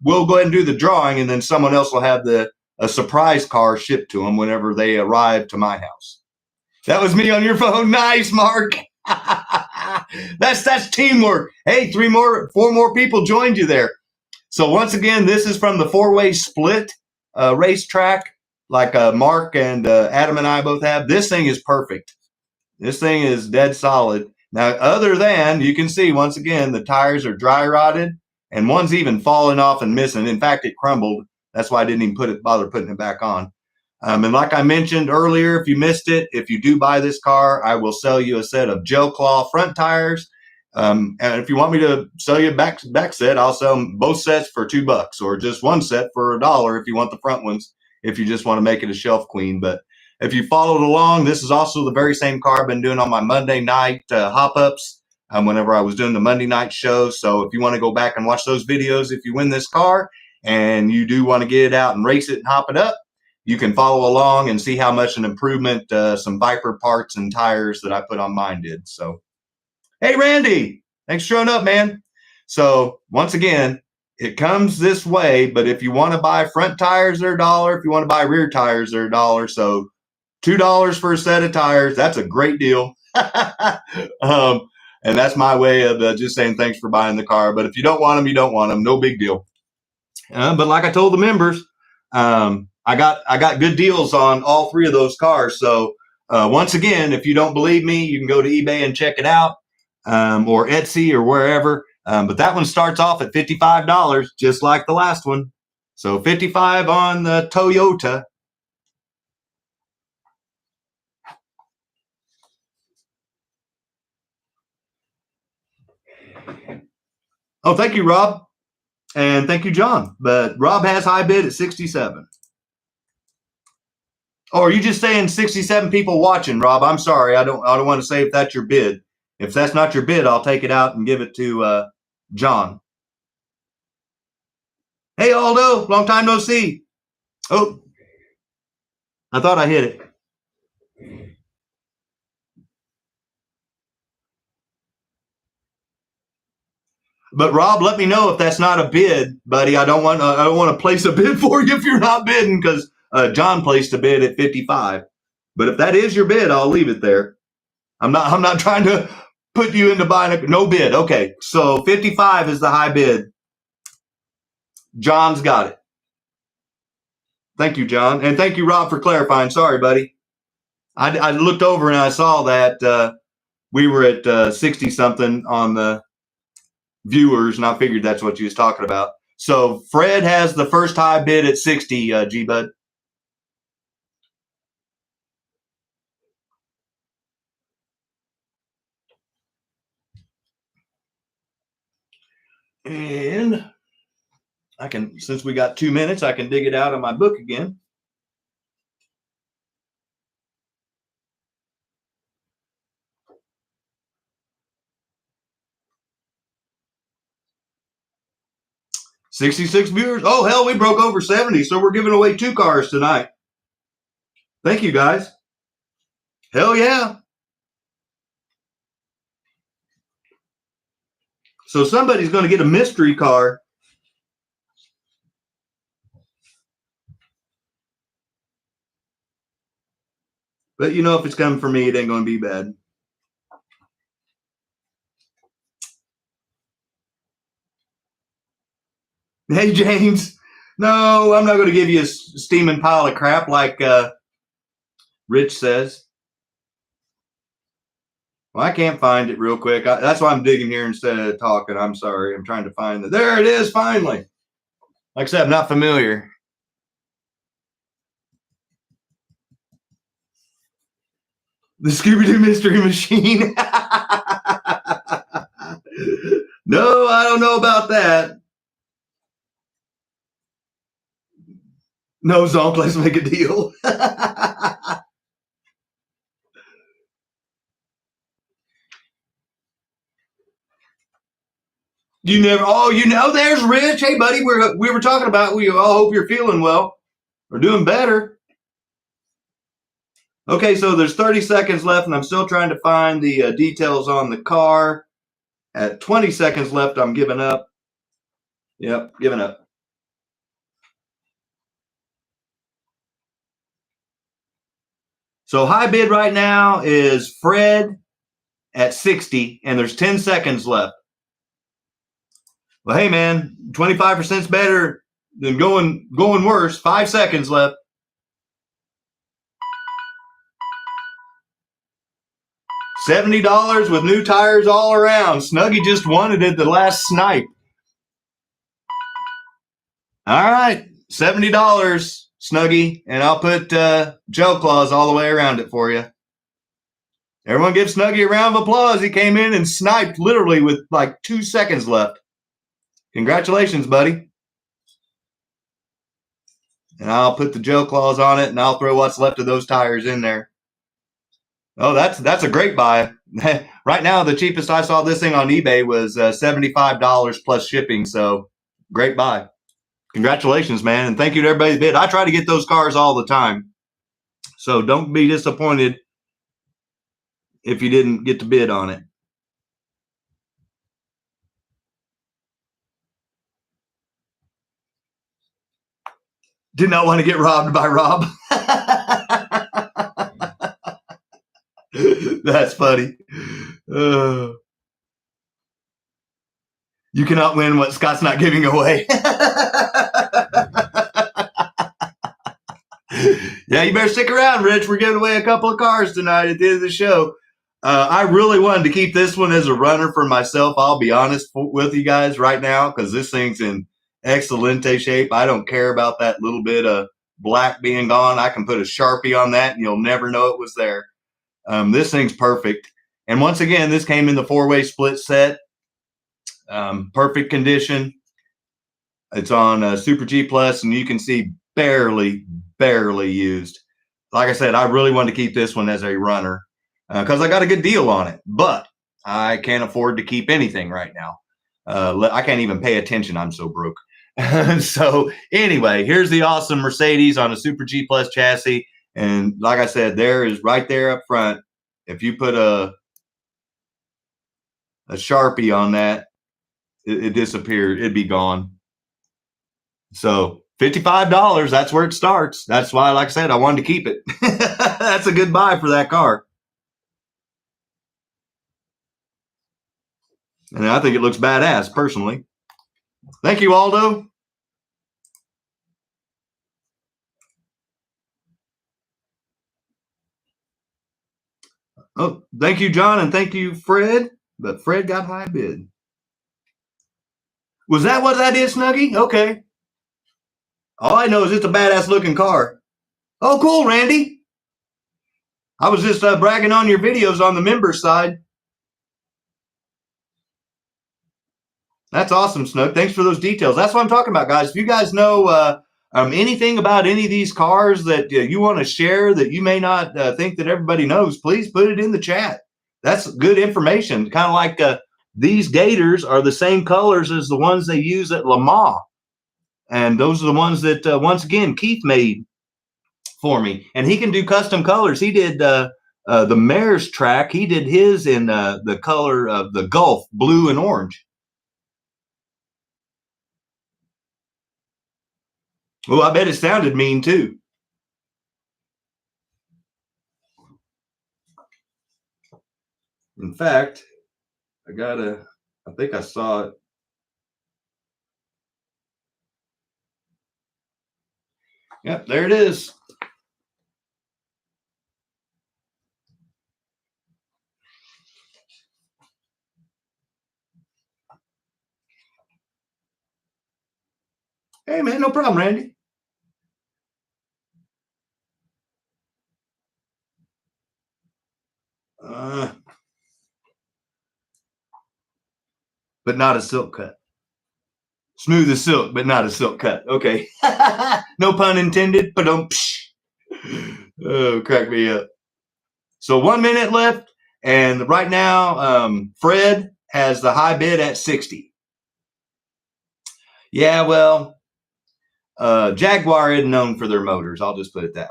we'll go ahead and do the drawing, and then someone else will have a surprise car shipped to them whenever they arrive to my house. That was me on your phone. Nice, Mark. That's teamwork. Hey, 4 more people joined you there. So once again, this is from the 4-way split racetrack, like Mark and Adam and I both have. This thing is perfect. This thing is dead solid. Now, other than, you can see, once again, the tires are dry rotted, and one's even falling off and missing. In fact, it crumbled. That's why I didn't even bother putting it back on. And like I mentioned earlier, if you missed it, if you do buy this car, I will sell you a set of gel claw front tires. And if you want me to sell you a back set, I'll sell them both sets for $2, or just one set for $1 if you want the front ones, if you just want to make it a shelf queen. But if you followed along, this is also the very same car I've been doing on my Monday night hop-ups whenever I was doing the Monday night show. So if you want to go back and watch those videos, if you win this car and you do want to get it out and race it and hop it up, you can follow along and see how much an improvement some Viper parts and tires that I put on mine did. So, hey, Randy, thanks for showing up, man. So once again, it comes this way, but if you want to buy front tires, they're $1. If you want to buy rear tires, they're $1. So $2 for a set of tires. That's a great deal. And that's my way of just saying thanks for buying the car. But if you don't want them, you don't want them. No big deal. But like I told the members, I got good deals on all 3 of those cars. So once again, if you don't believe me, you can go to eBay and check it out, or Etsy or wherever. But that one starts off at $55, just like the last one. So $55 on the Toyota. Oh, thank you, Rob. And thank you, John. But Rob has high bid at 67. Oh, are you just saying 67 people watching, Rob? I'm sorry. I don't want to say if that's your bid. If that's not your bid, I'll take it out and give it to John. Hey, Aldo, long time no see. Oh, I thought I hit it. But Rob, let me know if that's not a bid, buddy. I don't want to place a bid for you if you're not bidding, because John placed a bid at 55. But if that is your bid, I'll leave it there. I'm not trying to put you into buying no bid. Okay, so 55 is the high bid. John's got it. Thank you, John, and thank you, Rob, for clarifying. Sorry, buddy. I looked over and I saw that we were at 60 something on the viewers, and I figured that's what you was talking about. So Fred has the first high bid at 60, G Bud. And I can, since we got 2 minutes, I can dig it out of my book again. $66 viewers. Oh, hell, we broke over 70, so we're giving away 2 cars tonight. Thank you, guys. Hell yeah. So somebody's going to get a mystery car. But you know, if it's coming for me, it ain't going to be bad. Hey, James. No, I'm not going to give you a steaming pile of crap like Rich says. Well, I can't find it real quick. That's why I'm digging here instead of talking. I'm sorry. I'm trying to find it. There it is, finally. Like I said, I'm not familiar. The Scooby-Doo Mystery Machine. No, I don't know about that. No, Zonk, let's make a deal. You never, oh, you know, there's Rich. Hey, buddy, we were talking about, we all hope you're feeling well or doing better. Okay, so there's 30 seconds left, and I'm still trying to find the details on the car. At 20 seconds left, I'm giving up. Yep, giving up. So high bid right now is Fred at 60, and there's 10 seconds left. Well, hey, man, 25% is better than going worse. 5 seconds left. $70 with new tires all around. Snuggie just wanted it the last snipe. All right, $70, Snuggie, and I'll put gel claws all the way around it for you. Everyone give Snuggie a round of applause. He came in and sniped literally with like 2 seconds left. Congratulations, buddy. And I'll put the gel claws on it, and I'll throw what's left of those tires in there. Oh, that's a great buy. Right now, the cheapest I saw this thing on eBay was $75 plus shipping. So great buy. Congratulations, man. And thank you to everybody that bid. I try to get those cars all the time. So don't be disappointed if you didn't get to bid on it. Did not want to get robbed by Rob. That's funny. You cannot win what Scott's not giving away. Yeah, you better stick around, Rich. We're giving away a couple of cars tonight at the end of the show. I really wanted to keep this one as a runner for myself. I'll be honest with you guys right now, because this thing's in excelente shape. I don't care about that little bit of black being gone. I can put a Sharpie on that and you'll never know it was there. This thing's perfect. And once again, this came in the 4-way split set. Perfect condition. It's on Super G Plus, and you can see barely used. Like I said, I really wanted to keep this one as a runner because I got a good deal on it, but I can't afford to keep anything right now. I can't even pay attention. I'm so broke. So anyway, here's the awesome Mercedes on a Super G Plus chassis. And like I said, there is right there up front. If you put a Sharpie on that, it disappeared. It'd be gone. So $55, that's where it starts. That's why, like I said, I wanted to keep it. That's a good buy for that car. And I think it looks badass, personally. Thank you, Aldo. Oh, thank you, John, and thank you, Fred. But Fred got high bid. Was that what that is, Snuggie? Okay. All I know is it's a badass looking car. Oh, cool, Randy. I was just bragging on your videos on the members side. That's awesome, Snook. Thanks for those details. That's what I'm talking about, guys. If you guys know anything about any of these cars that you want to share that you may not think that everybody knows, please put it in the chat. That's good information. Kind of like these Gators are the same colors as the ones they use at Le Mans. And those are the ones that, once again, Keith made for me. And he can do custom colors. He did the Mayor's track. He did his in the color of the Gulf, blue and orange. Well, I bet it sounded mean too. In fact, I think I saw it. Yep, there it is. Hey, man, no problem, Randy. But not a silk cut. Smooth as silk, but not a silk cut. Okay. No pun intended, but don't. Oh, crack me up. So 1 minute left, and right now, Fred has the high bid at 60. Yeah, well, Jaguar isn't known for their motors. I'll just put it that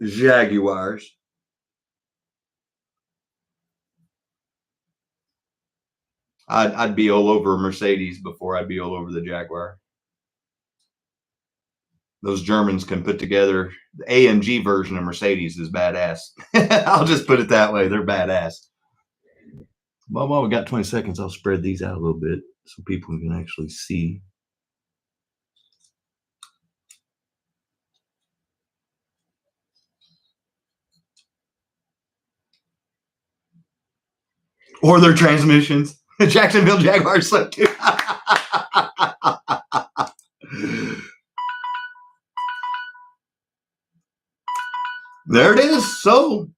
way. Jaguars. I'd be all over Mercedes before I'd be all over the Jaguar. Those Germans can put together the AMG version of Mercedes is badass. I'll just put it that way. They're badass. Well, while we got 20 seconds, I'll spread these out a little bit so people can actually see. Or their transmissions. Jacksonville Jaguars slip too. There it is. So,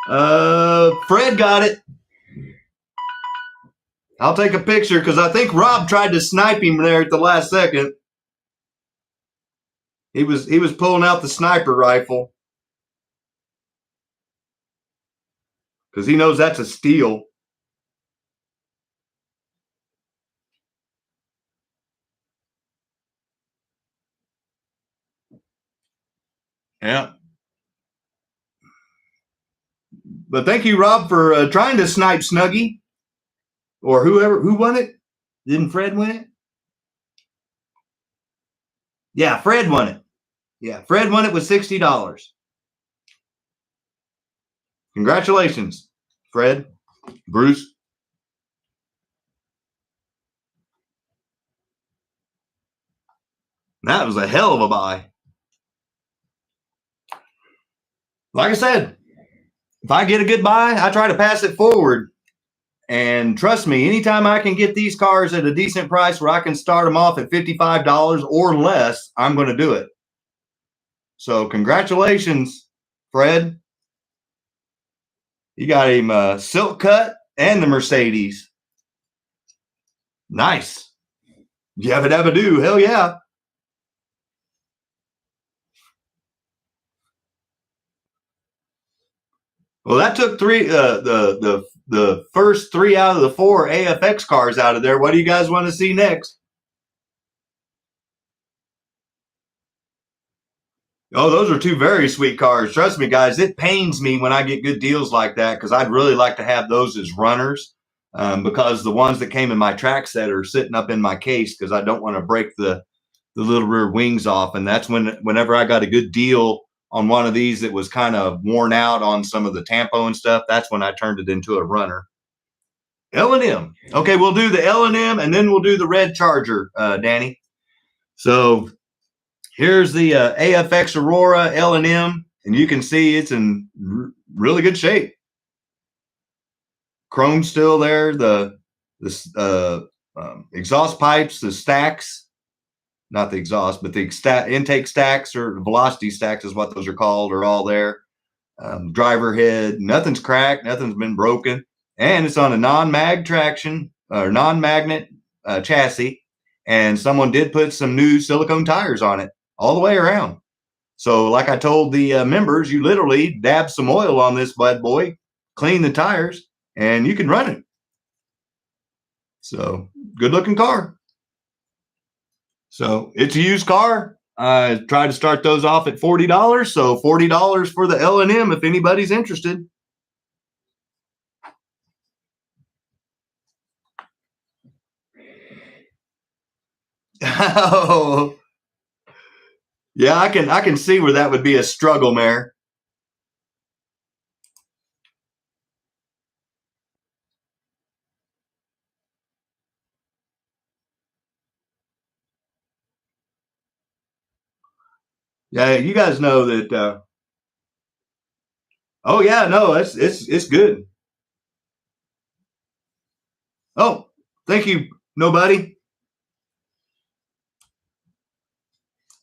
Fred got it. I'll take a picture because I think Rob tried to snipe him there at the last second. He was pulling out the sniper rifle because he knows that's a steal. Yeah. But thank you, Rob, for trying to snipe Snuggie or who won it. Didn't Fred win it? Yeah, Fred won it. Yeah, Fred won it with $60. Congratulations, Fred, Bruce. That was a hell of a buy. Like I said, if I get a good buy, I try to pass it forward. And trust me, anytime I can get these cars at a decent price where I can start them off at $55 or less, I'm going to do it. So congratulations, Fred. You got him silk cut and the Mercedes. Nice. Yabba dabba do. Hell yeah. Well, that took the first 3 out of the 4 AFX cars out of there. What do you guys want to see next? Oh, those are 2 very sweet cars. Trust me, guys, it pains me when I get good deals like that because I'd really like to have those as runners because the ones that came in my track set are sitting up in my case because I don't want to break the little rear wings off. And that's whenever I got a good deal on one of these that was kind of worn out on some of the tampo and stuff, that's when I turned it into a runner. L&M. Okay, we'll do the L&M and then we'll do the red Charger, Danny. So here's the AFX Aurora L&M. and you can see it's in really good shape. Chrome's still there. The exhaust pipes, the stacks, not the exhaust, but the intake stacks or velocity stacks is what those are called, are all there. Driver head, nothing's cracked, nothing's been broken, and it's on a non-mag traction or non-magnet chassis, and someone did put some new silicone tires on it all the way around. So like I told the members, you literally dab some oil on this bad boy, clean the tires, and you can run it. So good looking car. So it's a used car. I tried to start those off at $40. So $40 for the L&M if anybody's interested. Oh, yeah, I can see where that would be a struggle, Mayor. Yeah, you guys know that. Oh yeah, no, it's good. Oh, thank you, nobody.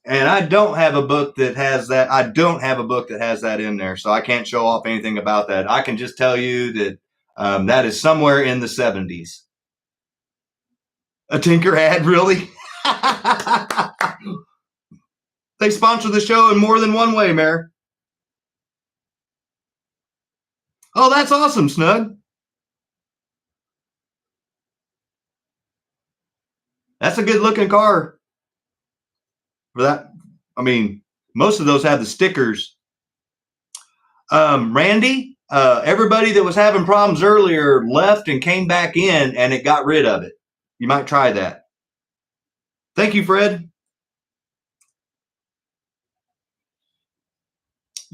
And I don't have a book that has that. I don't have a book that has that in there, so I can't show off anything about that. I can just tell you that that is somewhere in the 70s. A Tinker ad, really? They sponsor the show in more than one way, Mayor. Oh, that's awesome, Snug. That's a good looking car for that. I mean, most of those have the stickers. Randy, everybody that was having problems earlier left and came back in, and it got rid of it. You might try that. Thank you, Fred.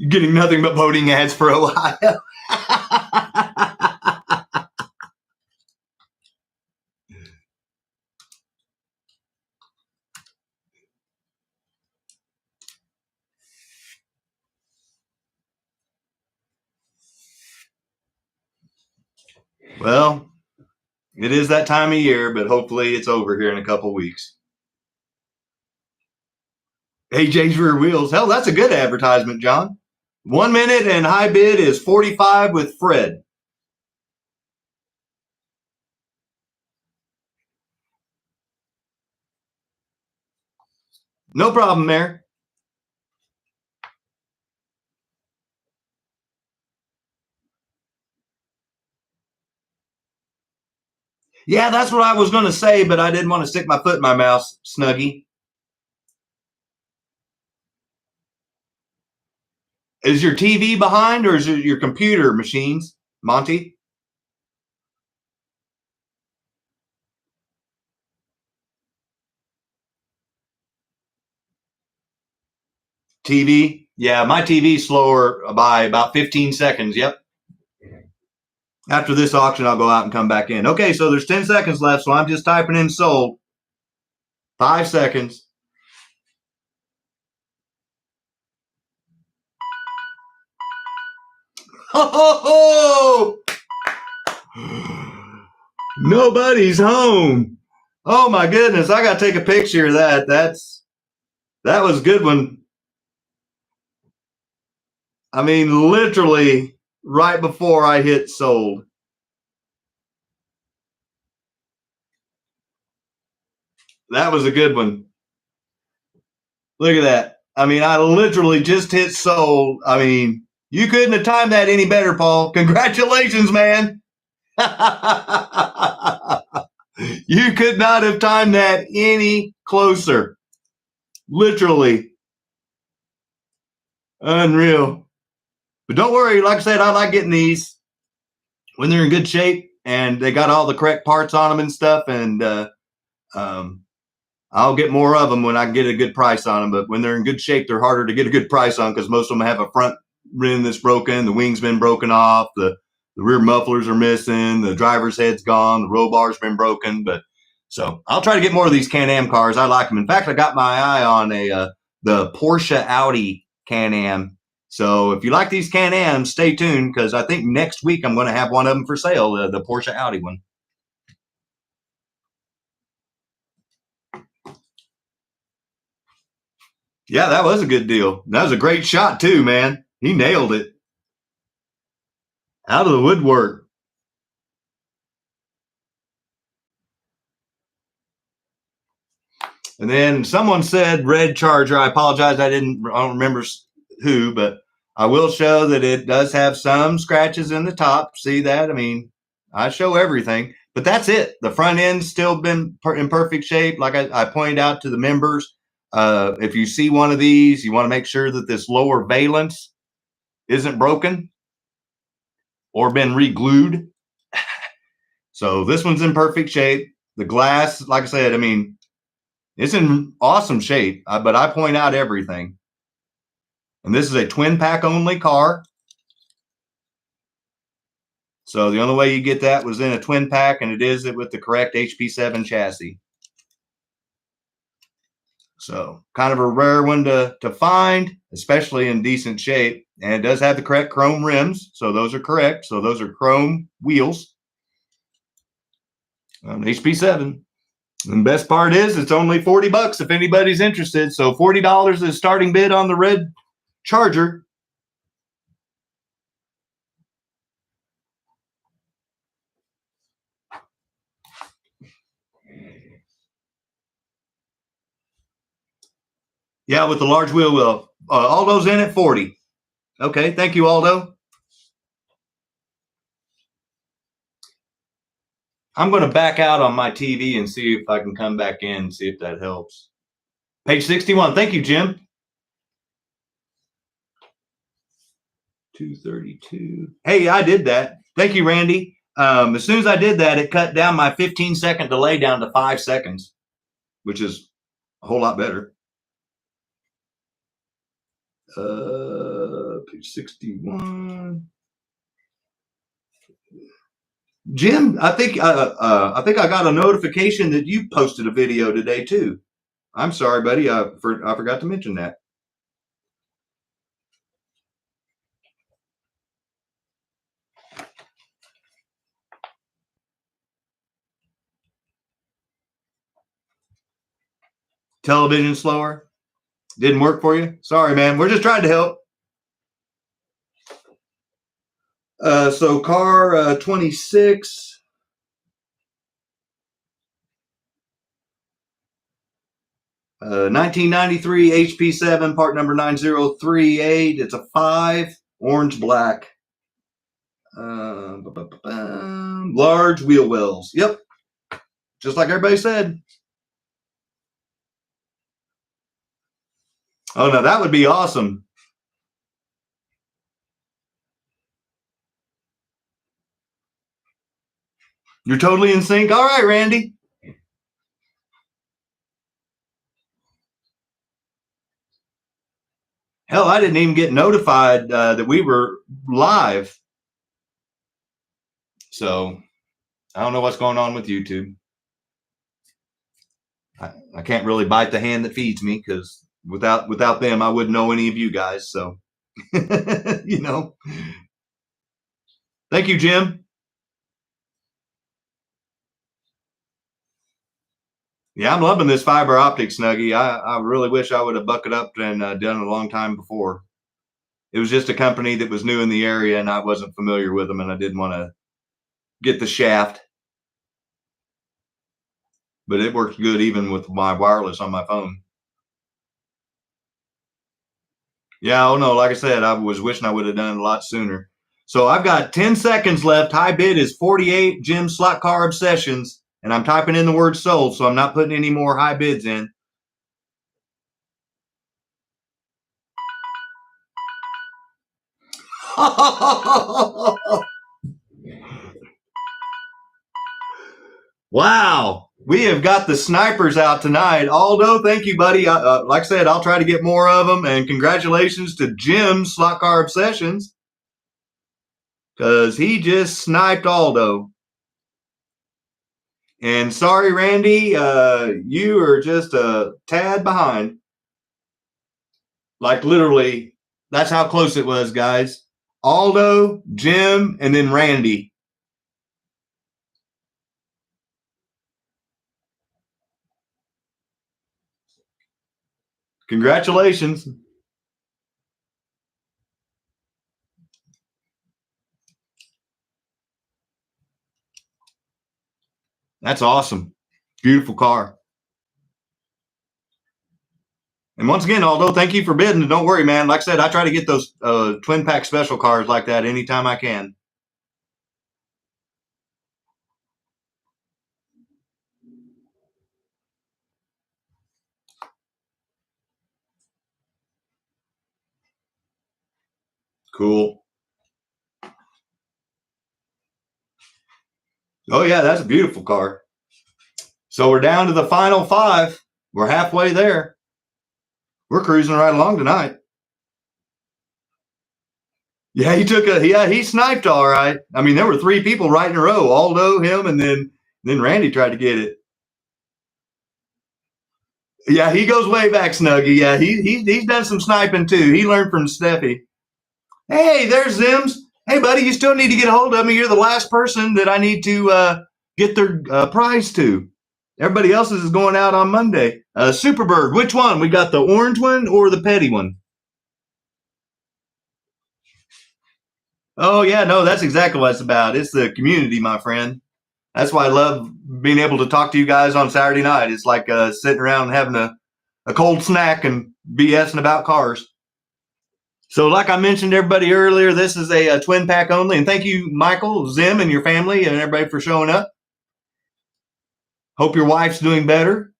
You're getting nothing but voting ads for Ohio. Well, it is that time of year, but hopefully it's over here in a couple weeks. AJ's Rear Wheels. Hell, that's a good advertisement, John. 1 minute and high bid is 45 with Fred. No problem, Mayor. Yeah, that's what I was going to say, but I didn't want to stick my foot in my mouth, Snuggie. Is your TV behind or is it your computer machines, Monty? TV? Yeah, my TV's slower by about 15 seconds. Yep. After this auction, I'll go out and come back in. Okay, so there's 10 seconds left, so I'm just typing in sold. 5 seconds. Oh, nobody's home. Oh my goodness, I got to take a picture of that. That was a good one. I mean, literally right before I hit sold. That was a good one. Look at that. I mean, I literally just hit sold. I mean, you couldn't have timed that any better, Paul. Congratulations, man. You could not have timed that any closer. Literally. Unreal. But don't worry. Like I said, I like getting these when they're in good shape and they got all the correct parts on them and stuff. And I'll get more of them when I can get a good price on them. But when they're in good shape, they're harder to get a good price on because most of them have a front rim that's broken, the wing's been broken off, the rear mufflers are missing, the driver's head's gone, the roll bar's been broken. But so I'll try to get more of these Can-Am cars. I like them. In fact, I got my eye on the Porsche Audi Can-Am, So if you like these Can-Ams, stay tuned, because I think next week I'm going to have one of them for sale, the Porsche Audi one. Yeah, that was a good deal. That was a great shot too, man. He nailed it. Out of the woodwork. And then someone said red Charger. I apologize. I don't remember who, but I will show that it does have some scratches in the top. See that? I mean, I show everything, but that's it. The front end's still been in perfect shape. Like I pointed out to the members, if you see one of these, you want to make sure that this lower valence isn't broken or been re-glued. So this one's in perfect shape. The glass, like I said, I mean, it's in awesome shape, but I point out everything. And this is a twin pack only car. So the only way you get that was in a twin pack, and it is with the correct HP7 chassis. So kind of a rare one to find, especially in decent shape. And it does have the correct chrome rims. So those are correct. So those are chrome wheels. HP7. And the best part is it's only $40 if anybody's interested. So $40 is starting bid on the red Charger. Yeah, with the large wheel well. Aldo's in at 40. Okay, thank you, Aldo. I'm going to back out on my TV and see if I can come back in and see if that helps. Page 61. Thank you, Jim. 232. Hey, I did that. Thank you, Randy. As soon as I did that, it cut down my 15-second delay down to 5 seconds, which is a whole lot better. Page 61. Jim, I think I got a notification that you posted a video today too. I'm sorry, buddy. I forgot to mention that. Television slower. Didn't work for you? Sorry, man. We're just trying to help. So car 26. 1993 HP7, part number 9038. It's a 5, orange black. Large wheel wells. Yep. Just like everybody said. Oh, no, that would be awesome. You're totally in sync. All right, Randy. Hell, I didn't even get notified that we were live. So I don't know what's going on with YouTube. I can't really bite the hand that feeds me, because without them, I wouldn't know any of you guys. So, you know. Thank you, Jim. Yeah, I'm loving this fiber optic Snuggie. I really wish I would have bucked up and done it a long time before. It was just a company that was new in the area, and I wasn't familiar with them, and I didn't want to get the shaft. But it works good even with my wireless on my phone. Yeah, oh no, like I said, I was wishing I would have done it a lot sooner. So I've got 10 seconds left. High bid is 48. Jim SLOTCAR Obsessions. And I'm typing in the word sold, so I'm not putting any more high bids in. Wow. We have got the snipers out tonight. Aldo, thank you, buddy. Like I said, I'll try to get more of them. And congratulations to Jim SLOTCAR Obsessions, because he just sniped Aldo. And sorry, Randy, you are just a tad behind. Like literally That's how close it was, guys. Aldo, Jim, and then Randy. Congratulations. That's awesome. Beautiful car. And once again, Aldo, thank you for bidding. And don't worry, man. Like I said, I try to get those twin pack special cars like that anytime I can. Cool. Oh, yeah, that's a beautiful car. So we're down to the final 5. We're halfway there. We're cruising right along tonight. Yeah, he sniped all right. I mean, there were 3 people right in a row. Aldo, him, and then Randy tried to get it. Yeah, he goes way back, Snuggy. Yeah, he's done some sniping too. He learned from Steffi. Hey, there's Zims. Hey, buddy, you still need to get a hold of me. You're the last person that I need to get their prize to. Everybody else's is going out on Monday. Superbird, which one? We got the orange one or the petty one? Oh, yeah, no, that's exactly what it's about. It's the community, my friend. That's why I love being able to talk to you guys on Saturday night. It's like sitting around and having a cold snack and BSing about cars. So like I mentioned everybody earlier, this is a twin pack only. And thank you, Michael, Zim, and your family and everybody for showing up. Hope your wife's doing better.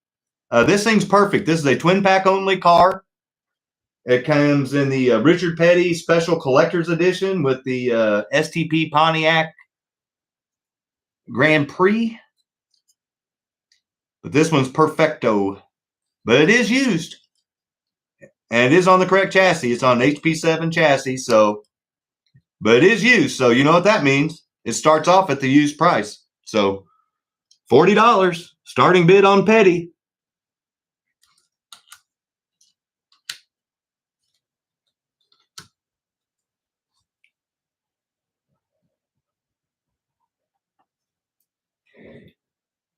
This thing's perfect. This is a twin pack only car. It comes in the Richard Petty Special Collector's Edition with the STP Pontiac Grand Prix. But this one's perfecto. But it is used. And it is on the correct chassis. It's on an HP7 chassis. But it is used. So you know what that means. It starts off at the used price. So $40 starting bid on Petty.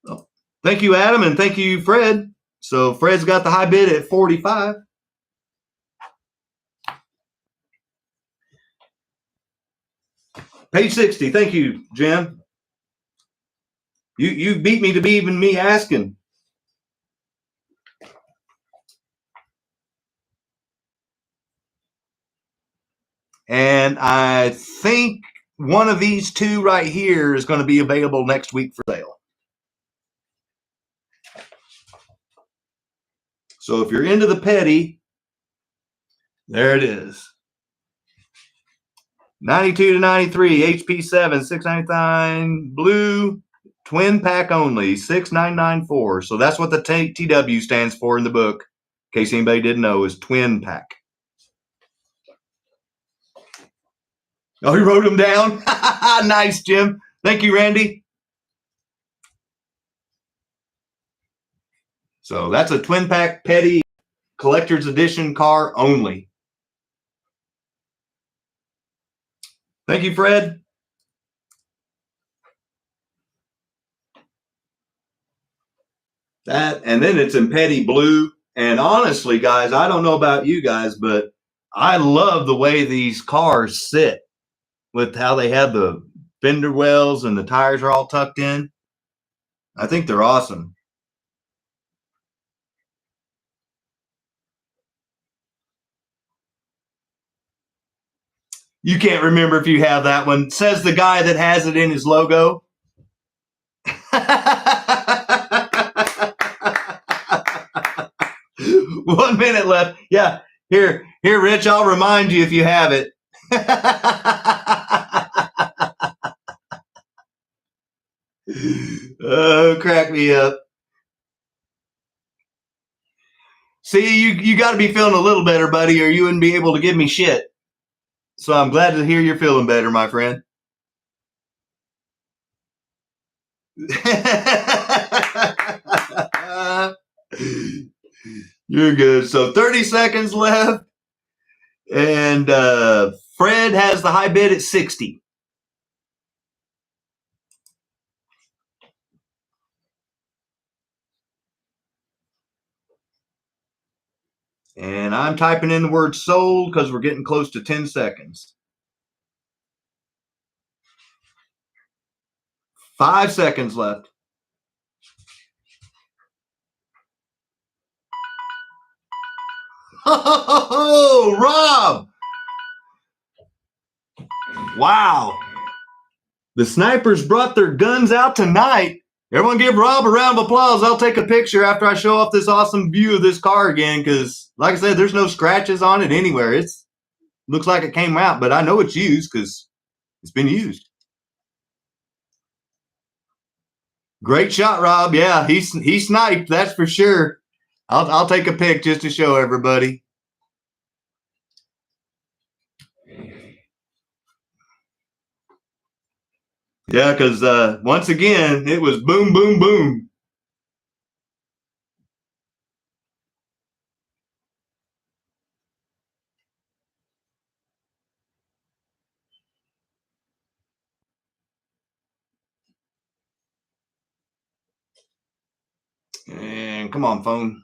Oh, thank you, Adam, and thank you, Fred. So Fred's got the high bid at 45. Page 60. Thank you, Jim. You beat me to be even me asking. And I think one of these 2 right here is going to be available next week for sale. So if you're into the Petty, there it is. 92 to 93, HP7, 699, blue, twin pack only, 6994. So that's what the TW stands for in the book, in case anybody didn't know, is twin pack. Oh, he wrote them down? Nice, Jim. Thank you, Randy. So that's a twin pack Petty collector's edition car only. Thank you, Fred. That, and then it's in Petty blue. And honestly, guys, I don't know about you guys, but I love the way these cars sit with how they have the fender wells and the tires are all tucked in. I think they're awesome. You can't remember if you have that one. Says the guy that has it in his logo. 1 minute left. Yeah. Here, Rich, I'll remind you if you have it. Oh, crack me up. See, you got to be feeling a little better, buddy, or you wouldn't be able to give me shit. So I'm glad to hear you're feeling better, my friend. You're good. So 30 seconds left. And Fred has the high bid at 60. And I'm typing in the word sold because we're getting close to 10 seconds. 5 seconds left. Oh, Rob! Wow. The snipers brought their guns out tonight. Everyone give Rob a round of applause. I'll take a picture after I show off this awesome view of this car again because, like I said, there's no scratches on it anywhere. It looks like it came out, but I know it's used because it's been used. Great shot, Rob. Yeah, he sniped, that's for sure. I'll take a pic just to show everybody. Yeah, because once again, it was boom, boom, boom. And come on, phone.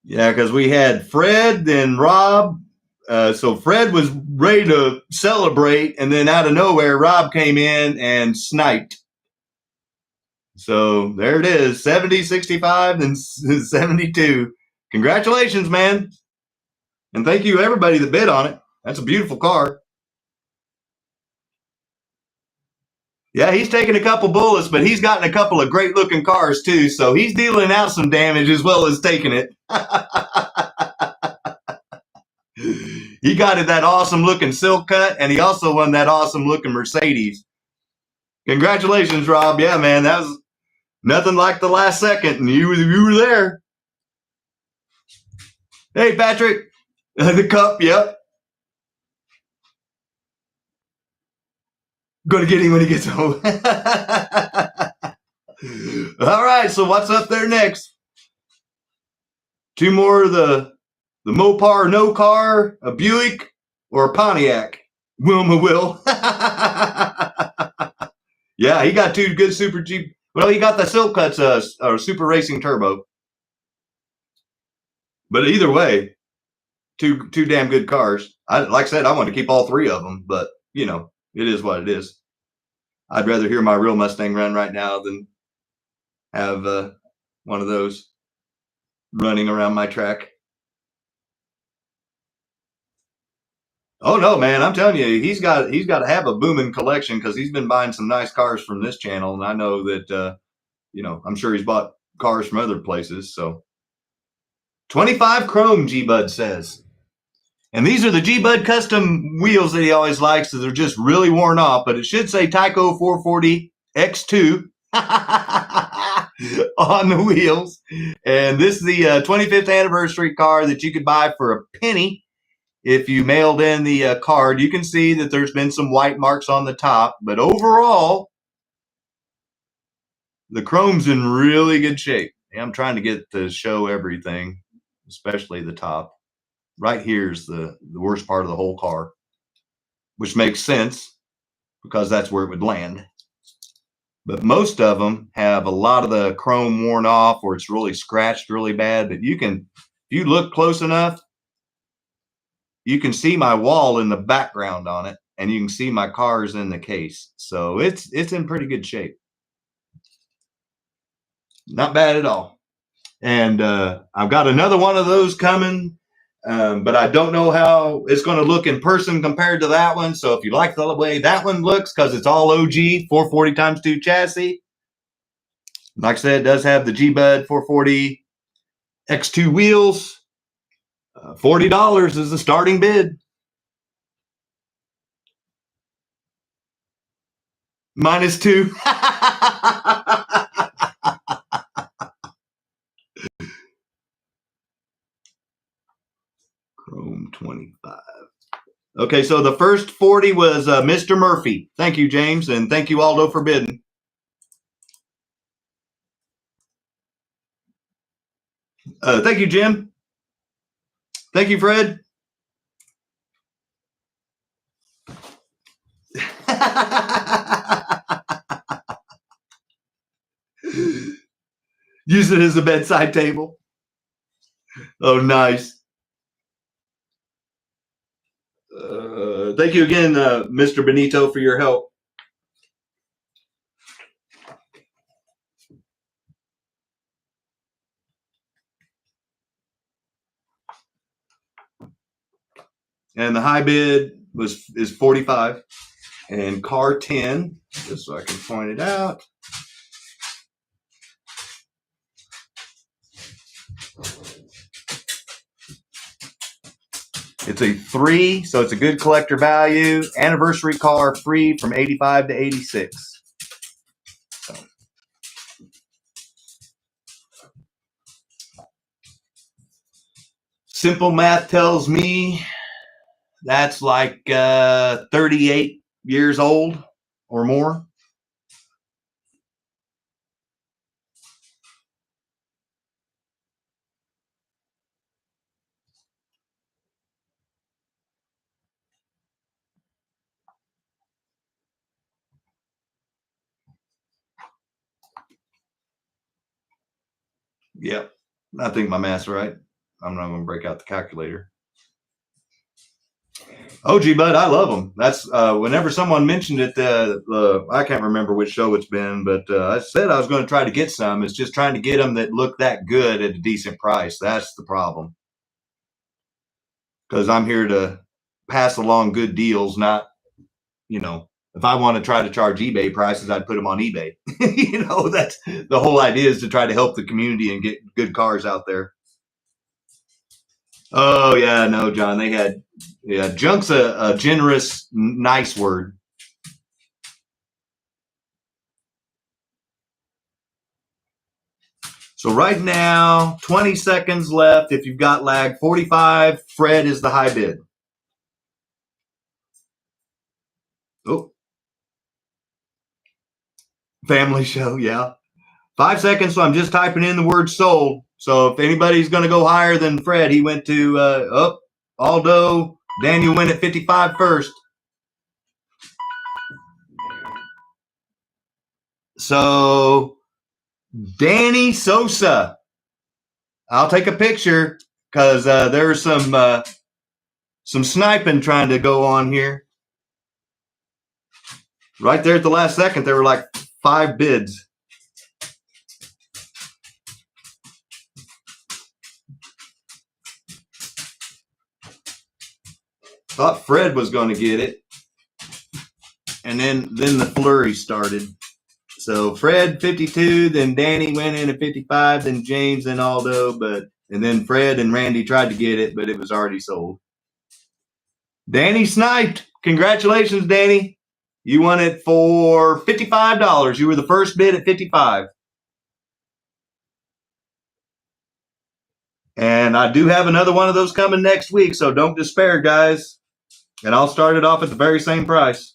Yeah, because we had Fred and Rob. So Fred was ready to celebrate, and then out of nowhere, Rob came in and sniped. So there it is, 70, 65, and 72. Congratulations, man. And thank you, everybody that bid on it. That's a beautiful car. Yeah, he's taken a couple bullets, but he's gotten a couple of great looking cars too. So he's dealing out some damage as well as taking it. He got it that awesome looking silk cut, and he also won that awesome looking Mercedes. Congratulations, Rob. Yeah, man, that was nothing like the last second, and you were there. Hey, Patrick, the cup. Yep. Gonna get him when he gets home. All right, so what's up there next? Two more of the Mopar no car, a Buick, or a Pontiac. Wilma will. Yeah, he got two good Super Jeep. Well, he got the Silk Cuts Super Racing Turbo. But either way, two damn good cars. Like I said, I want to keep all three of them, but you know, it is what it is. I'd rather hear my real Mustang run right now than have one of those running around my track. Oh no, man! I'm telling you, he's got to have a booming collection because he's been buying some nice cars from this channel, and I know that you know, I'm sure he's bought cars from other places. So 25 chrome, G-Bud says. And these are the G-Bud custom wheels that he always likes. So they're just really worn off, but it should say Tyco 440 X2 on the wheels. And this is the 25th anniversary car that you could buy for a penny if you mailed in the card. You can see that there's been some white marks on the top, but overall, the chrome's in really good shape. I'm trying to get to show everything, especially the top. Right here's the worst part of the whole car, which makes sense because that's where it would land. But most of them have a lot of the chrome worn off or it's really scratched really bad. But you can, if you look close enough, you can see my wall in the background on it, and you can see my cars in the case. So it's in pretty good shape. Not bad at all. And I've got another one of those coming, but I don't know how it's going to look in person compared to that one. So if you like the way that one looks, because it's all OG 440x2 chassis, like I said, it does have the G-Bud 440 X2 wheels. $40 is the starting bid. -2. Chrome 25. Okay, so the first 40 was Mr. Murphy. Thank you, James, and thank you, Aldo, for bidding. Thank you, Jim. Thank you, Fred. Use it as a bedside table. Oh, nice. Thank you again, Mr. Benito, for your help. And the high bid is 45. And car 10, just so I can point it out. It's a 3, so it's a good collector value. Anniversary car, free from 85 to 86. So. Simple math tells me that's like 38 years old or more. Yep. I think my math's right. I'm not going to break out the calculator. Oh, gee, bud, I love them. That's whenever someone mentioned it, I can't remember which show it's been, but I said I was going to try to get some. It's just trying to get them that look that good at a decent price. That's the problem. Because I'm here to pass along good deals, not, if I want to try to charge eBay prices, I'd put them on eBay. That's the whole idea, is to try to help the community and get good cars out there. Oh, yeah, no, John, they had, junk's a generous, nice word. So right now, 20 seconds left. If you've got lag, 45, Fred is the high bid. Oh, family show, yeah. 5 seconds, so I'm just typing in the word sold. So if anybody's going to go higher than Fred, he went to, Aldo, Daniel went at 55 first. So Danny Sosa, I'll take a picture because there's some sniping trying to go on here. Right there at the last second, there were like 5 bids. Thought Fred was going to get it, and then the flurry started. So Fred 52, then Danny went in at 55, then James and Aldo, and then Fred and Randy tried to get it, but it was already sold. Danny sniped. Congratulations, Danny. You won it for $55. You were the first bid at 55. And I do have another one of those coming next week, so don't despair, guys. And I'll start it off at the very same price.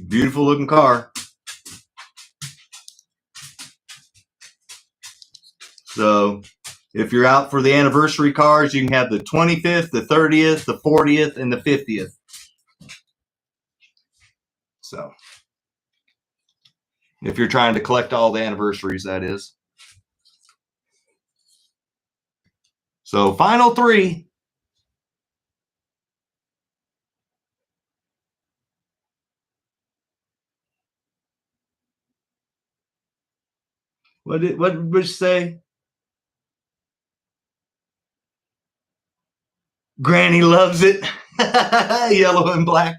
Beautiful looking car. So if you're out for the anniversary cars, you can have the 25th, the 30th, the 40th, and the 50th. So if you're trying to collect all the anniversaries, that is. So final 3. What did Rich say? Granny loves it. Yellow and black.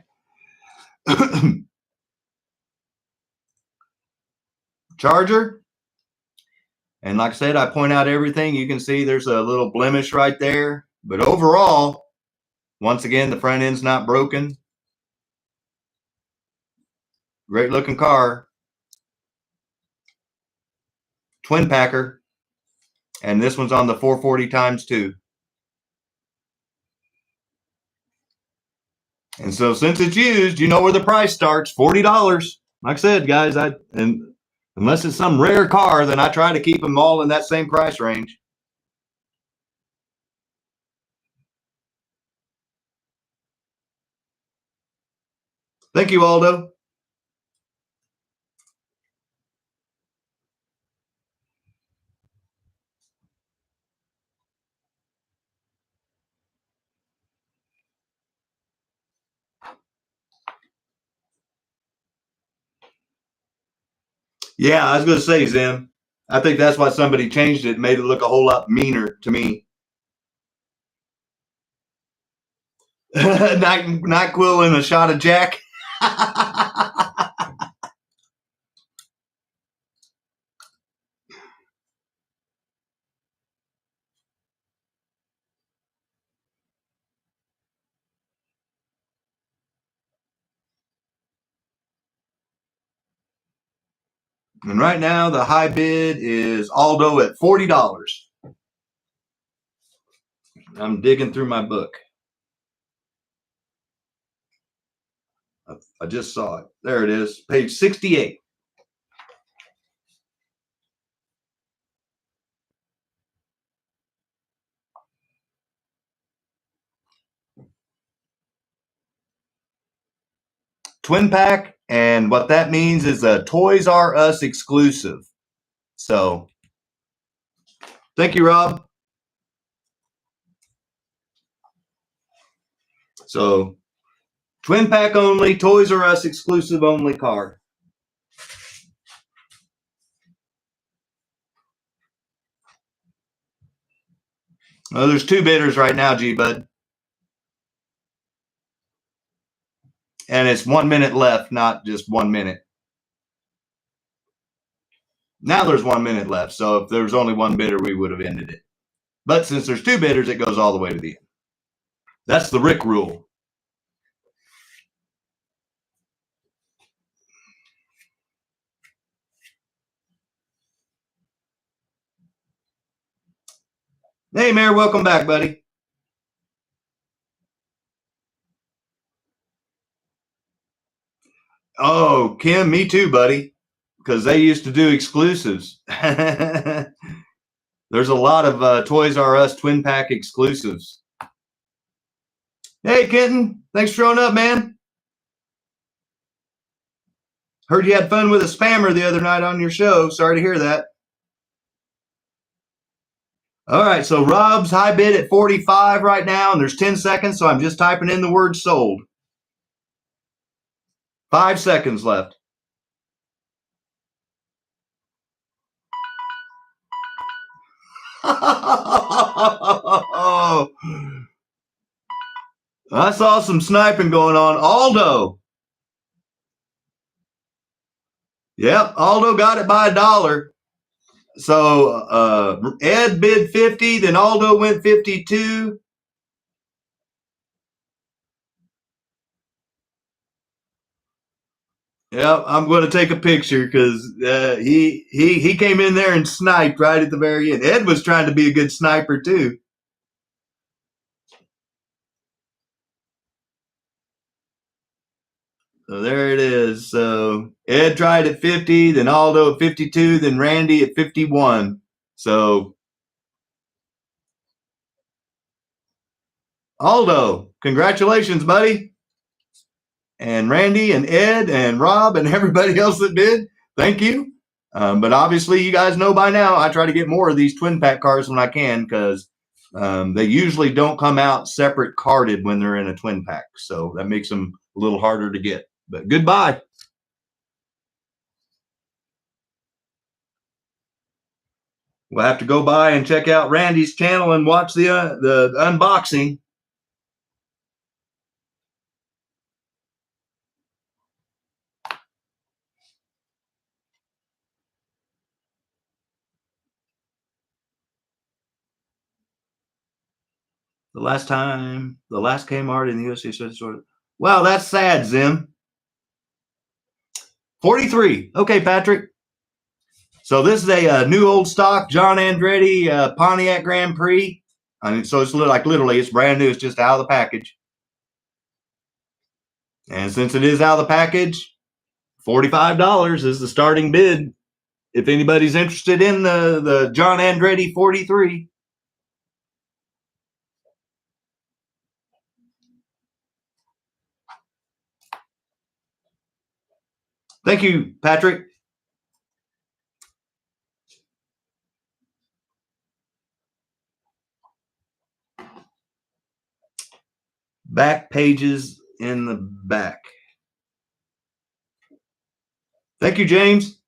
Charger. And like I said, I point out everything. You can see there's a little blemish right there. But overall, once again, the front end's not broken. Great looking car. Twin packer. And this one's on the 440 times 2. And so since it's used, you know where the price starts, $40. like I said, guys, and unless it's some rare car, then I try to keep them all in that same price range. Thank you, Aldo. Yeah, I was going to say, Zim. I think that's why somebody changed it, made it look a whole lot meaner to me. NyQuil and a shot of Jack. And right now, the high bid is Aldo at $40. I'm digging through my book. I just saw it. There it is, page 68. Twin pack, and what that means is a Toys R Us exclusive. So, thank you, Rob. So, twin pack only, Toys R Us exclusive only car. Well, there's two bidders right now, G-Bud. And it's 1 minute left, not just 1 minute. Now there's 1 minute left. So if there was only one bidder, we would have ended it. But since there's two bidders, it goes all the way to the end. That's the Rick rule. Hey, Mayor, welcome back, buddy. Oh, Kim, me too, buddy. Because they used to do exclusives. There's a lot of Toys R Us twin pack exclusives. Hey, Kenton, thanks for showing up, man. Heard you had fun with a spammer the other night on your show. Sorry to hear that. All right, so Rob's high bid at 45 right now, and there's 10 seconds, so I'm just typing in the word sold. 5 seconds left. I saw some sniping going on. Aldo. Yep, Aldo got it by $1. So Ed bid 50, then Aldo went 52. Yep, I'm going to take a picture because he came in there and sniped right at the very end. Ed was trying to be a good sniper too. So there it is. So Ed tried at 50, then Aldo at 52, then Randy at 51. So Aldo, congratulations, buddy. And Randy and Ed and Rob and everybody else that did, thank you. But obviously, you guys know by now, I try to get more of these twin pack cars when I can because they usually don't come out separate carded when they're in a twin pack. So that makes them a little harder to get. But goodbye. We'll have to go by and check out Randy's channel and watch the unboxing. The last Kmart in the USA store. Wow, that's sad, Zim. 43. Okay, Patrick. So this is a new old stock John Andretti Pontiac Grand Prix. I mean, so it's like literally it's brand new. It's just out of the package. And since it is out of the package, $45 is the starting bid. If anybody's interested in the John Andretti 43. Thank you, Patrick. Back pages in the back. Thank you, James.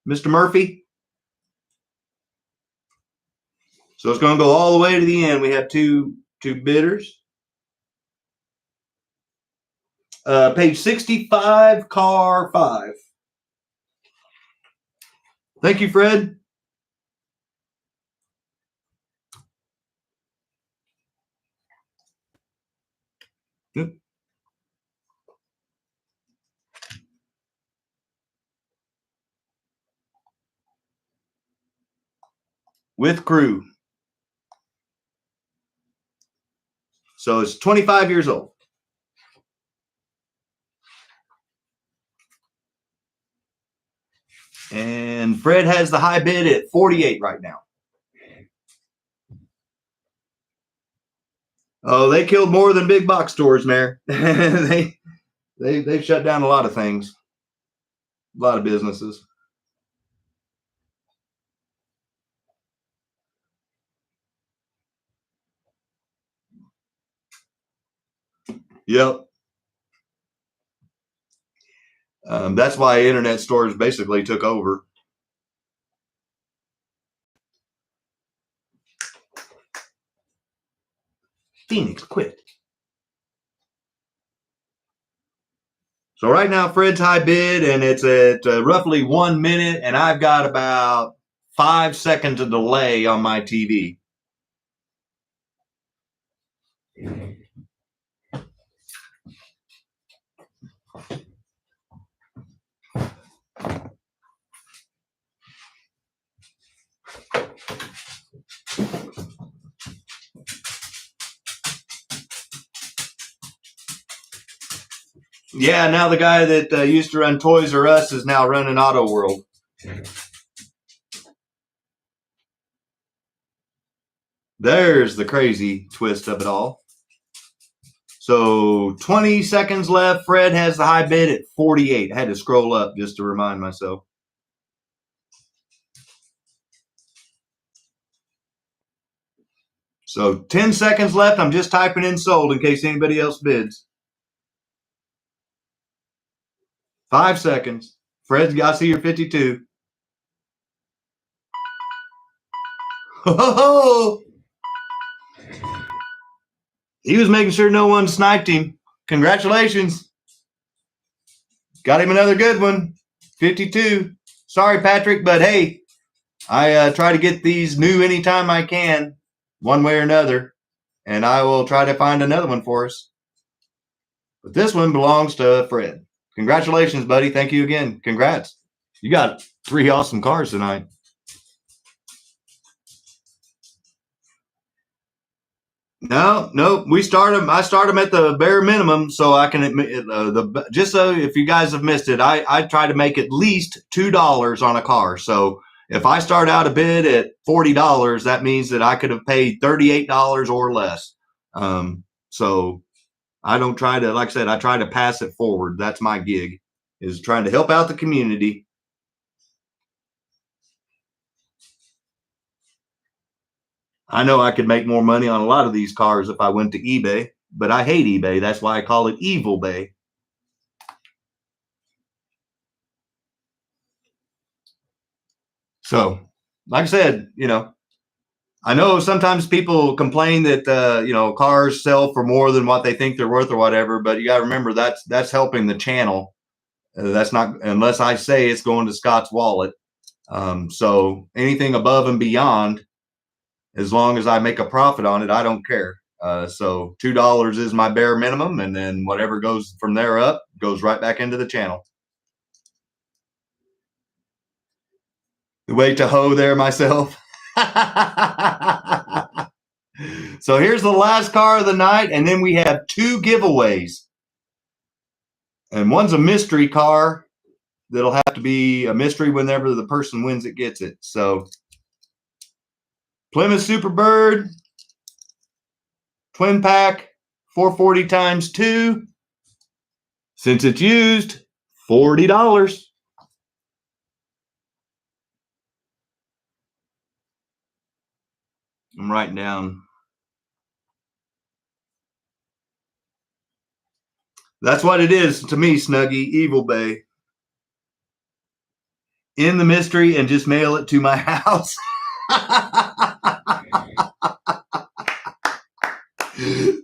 Mr. Murphy. So it's going to go all the way to the end. We have two bidders. Page 65, car 5. Thank you, Fred. Yep. With crew. So it's 25 years old. And Fred has the high bid at 48 right now. Oh, they killed more than big box stores, Mayor. They've shut down a lot of things, a lot of businesses. Yep. That's why internet stores basically took over. Phoenix quit. So right now, Fred's high bid, and it's at roughly 1 minute, and I've got about 5 seconds of delay on my TV. Yeah, now the guy that used to run Toys R Us is now running Auto World. There's the crazy twist of it all. So 20 seconds left. Fred has the high bid at 48. I had to scroll up just to remind myself. So 10 seconds left. I'm just typing in sold in case anybody else bids. 5 seconds. Fred's got to see your 52. Oh, he was making sure no one sniped him. Congratulations. Got him another good one. 52. Sorry, Patrick, but hey, I try to get these new anytime I can, one way or another, and I will try to find another one for us. But this one belongs to Fred. Congratulations, buddy. Thank you again. Congrats. You got 3 awesome cars tonight. No. We start them. I start them at the bare minimum, so I can admit just so if you guys have missed it, I try to make at least $2 on a car. So if I start out a bid at $40, that means that I could have paid $38 or less. So I don't try to, like I said, I try to pass it forward. That's my gig, is trying to help out the community. I know I could make more money on a lot of these cars if I went to eBay, but I hate eBay. That's why I call it Evil Bay. So, like I said, I know sometimes people complain that cars sell for more than what they think they're worth or whatever, but you got to remember that's helping the channel. That's not unless I say it's going to Scott's wallet. So anything above and beyond, as long as I make a profit on it, I don't care. So $2 is my bare minimum, and then whatever goes from there up goes right back into the channel. Way to hoe there myself. So here's the last car of the night, and then we have 2 giveaways. And one's a mystery car, that'll have to be a mystery whenever the person wins it gets it. So Plymouth Superbird, twin pack, 440 times 2. Since it's used, $40. I'm writing down. That's what it is to me, Snuggie, Evil Bay. In the mystery and just mail it to my house.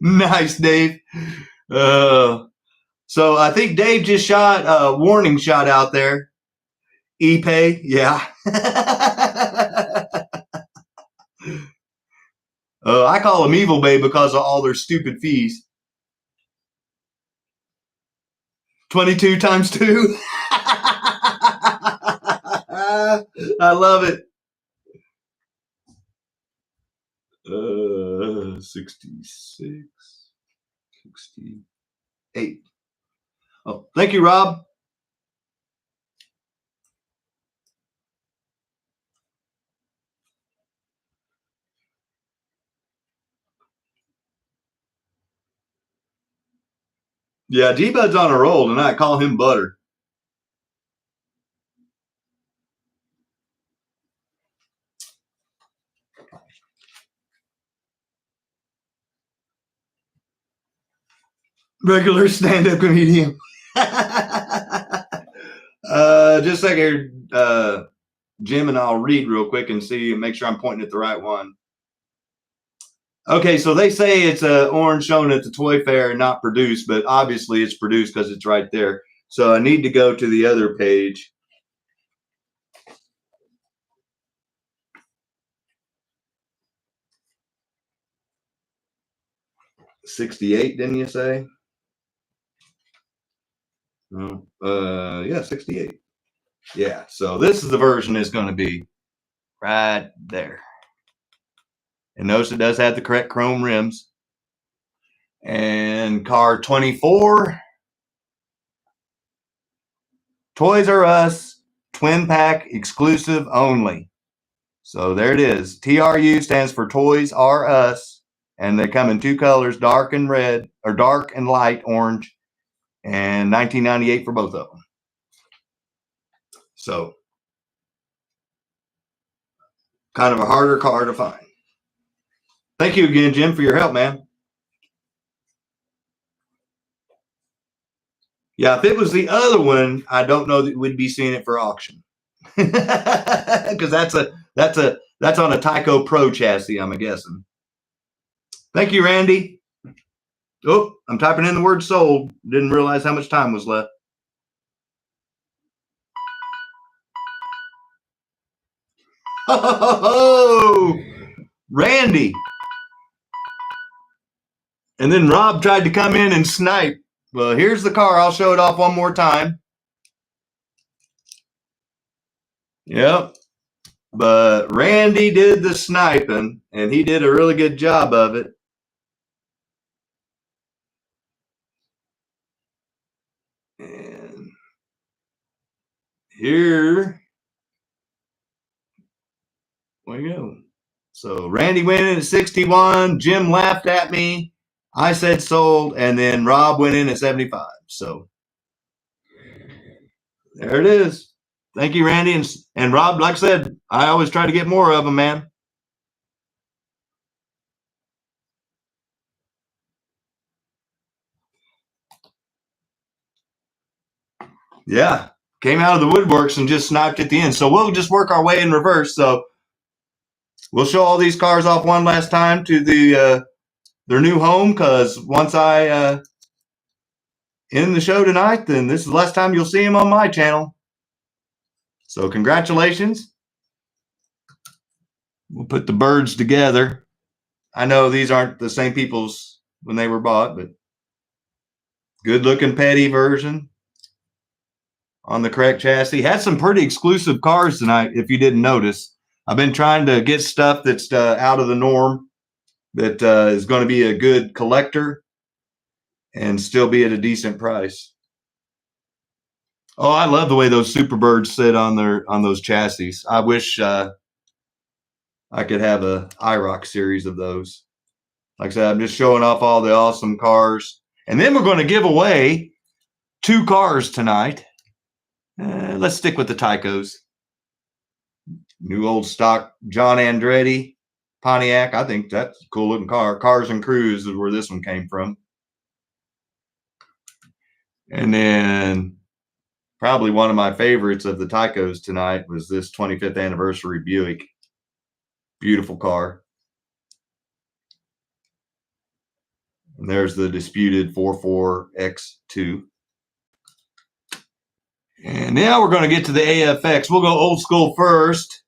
Nice, Dave. So I think Dave just shot a warning shot out there. ePay, yeah. I call them Evil Bay because of all their stupid fees. 22 times 2. I love it. 66, 68. Oh, thank you, Rob. Yeah, G-Bud's on a roll tonight. Call him Butter. Regular stand-up comedian. Just a second, Jim, and I'll read real quick and see and make sure I'm pointing at the right one. Okay, so they say it's an orange shown at the toy fair and not produced, but obviously it's produced because it's right there. So I need to go to the other page. $68, didn't you say? No. Yeah, 68. Yeah, so this is the version it's going to be right there. And notice it does have the correct chrome rims. And car 24, Toys R Us, twin pack exclusive only. So there it is. TRU stands for Toys R Us, and they come in 2 colors, dark and red, or dark and light orange, and $19.98 for both of them. So kind of a harder car to find. Thank you again, Jim, for your help, man. Yeah, if it was the other one, I don't know that we'd be seeing it for auction. Because that's on a Tyco Pro chassis, I'm guessing. Thank you, Randy. Oh, I'm typing in the word sold. Didn't realize how much time was left. Oh, Randy. And then Rob tried to come in and snipe. Well, here's the car. I'll show it off one more time. Yep. But Randy did the sniping, and he did a really good job of it. And here we go. So Randy went in at 61. Jim laughed at me. I said sold, and then Rob went in at 75. So there it is. Thank you, Randy. And Rob, like I said, I always try to get more of them, man. Yeah, came out of the woodworks and just sniped at the end. So we'll just work our way in reverse. So we'll show all these cars off one last time to their new home, because once I end the show tonight, then this is the last time you'll see them on my channel. So congratulations. We'll put the birds together. I know these aren't the same people's when they were bought, but good looking petty version on the correct chassis. Had some pretty exclusive cars tonight, if you didn't notice. I've been trying to get stuff that's out of the norm, that is going to be a good collector and still be at a decent price. Oh, I love the way those Superbirds sit on those chassis. I wish I could have a IROC series of those. Like I said, I'm just showing off all the awesome cars. And then we're going to give away 2 cars tonight. Let's stick with the Tycos. New old stock John Andretti Pontiac. I think that's a cool looking car. Cars and Crews is where this one came from. And then probably one of my favorites of the Tycos tonight was this 25th anniversary Buick. Beautiful car. And there's the disputed 44X2. And now we're going to get to the AFX. We'll go old school first.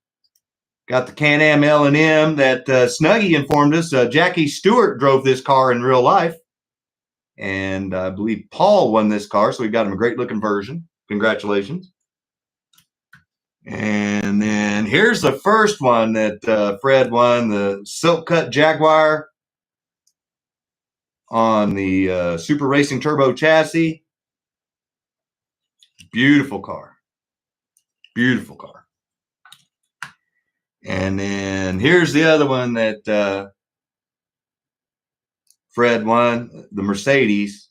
Got the Can-Am L&M that Snuggie informed us. Jackie Stewart drove this car in real life. And I believe Paul won this car, so we got him a great looking version. Congratulations. And then here's the first one that Fred won, the Silk Cut Jaguar on the Super Racing Turbo chassis. Beautiful car. Beautiful car. And then here's the other one that Fred won, the Mercedes.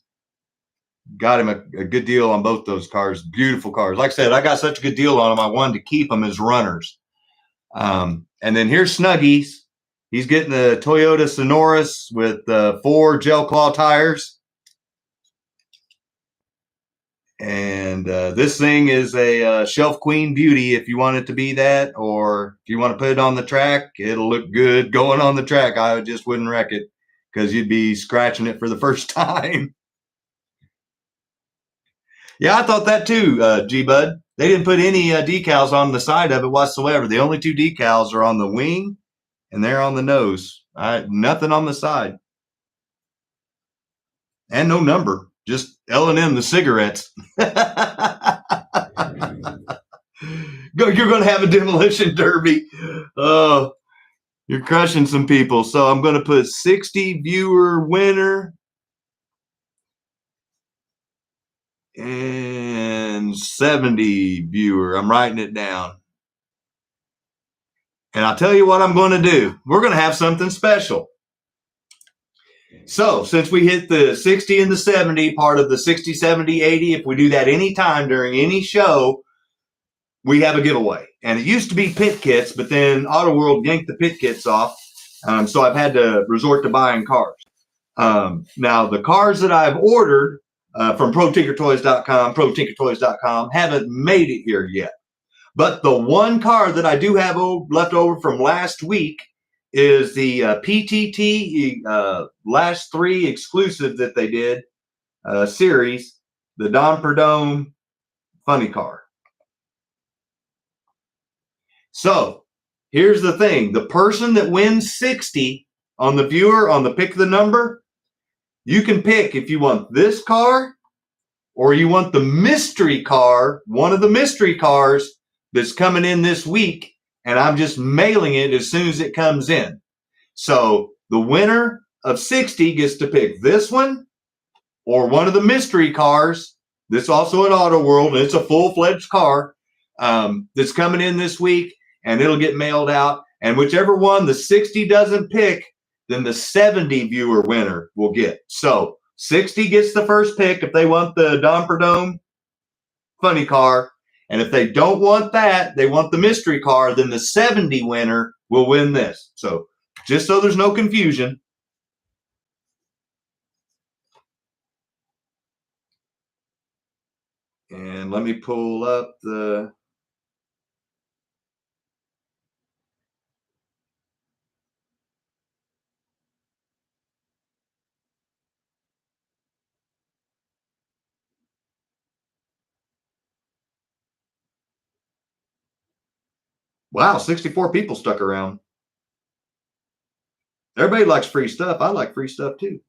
Got him a good deal on both those cars. Beautiful cars. Like I said, I got such a good deal on them, I wanted to keep them as runners. And then here's Snuggie's. He's getting the Toyota Sonoris with 4 gel claw tires. And this thing is a shelf queen beauty if you want it to be that, or if you want to put it on the track, it'll look good going on the track. I just wouldn't wreck it because you'd be scratching it for the first time. Yeah, I thought that too, G-Bud. They didn't put any decals on the side of it whatsoever. The only 2 decals are on the wing and they're on the nose. Nothing on the side. And no number. Just L&M, the cigarettes. You're going to have a demolition derby. Oh, you're crushing some people. So I'm going to put 60 viewer winner and 70 viewer. I'm writing it down. And I'll tell you what I'm going to do. We're going to have something special. So since we hit the 60 and the 70 part of the 60, 70, 80, if we do that anytime during any show, we have a giveaway. And it used to be pit kits, but then Auto World yanked the pit kits off. So I've had to resort to buying cars. Now, the cars that I've ordered from ProTinkerToys.com haven't made it here yet. But the one car that I do have left over from last week is the PTT last 3 exclusive that they did series, the Dom Perdome funny car. So here's the thing. The person that wins 60 on the viewer, on the pick the number, you can pick if you want this car or you want the mystery car, one of the mystery cars that's coming in this week, and I'm just mailing it as soon as it comes in. So the winner of 60 gets to pick this one or one of the mystery cars. That's also at Auto World, and it's a full-fledged car that's coming in this week, and it'll get mailed out. And whichever one the 60 doesn't pick, then the 70 viewer winner will get. So 60 gets the first pick if they want the Dom Perdome funny car. And if they don't want that, they want the mystery car, then the 70 winner will win this. So just so there's no confusion. And let me pull up the... Wow, 64 people stuck around. Everybody likes free stuff. I like free stuff too.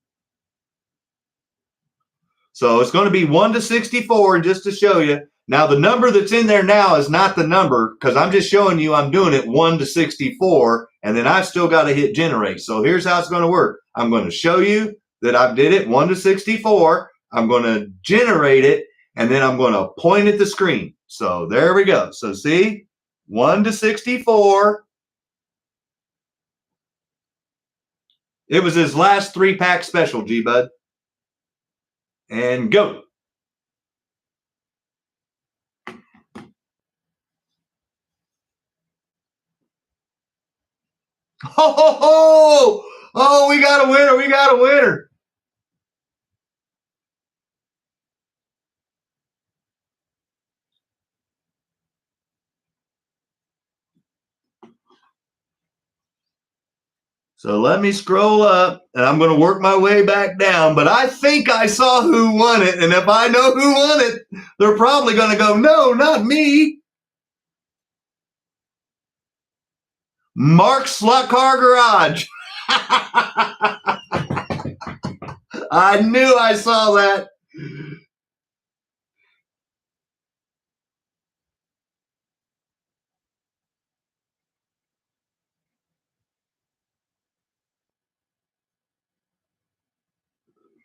So it's going to be 1 to 64, and just to show you. Now, the number that's in there now is not the number, because I'm just showing you I'm doing it 1 to 64, and then I've still got to hit generate. So here's how it's going to work. I'm going to show you that I did it 1 to 64. I'm going to generate it, and then I'm going to point at the screen. So there we go. So see, 1 to 64. It was his last 3-pack special, G-Bud. And go. Ho, ho, ho! Oh, we got a winner. We got a winner. So let me scroll up, and I'm going to work my way back down. But I think I saw who won it. And if I know who won it, they're probably going to go, no, not me. Mark SLOTCAR Garage. I knew I saw that.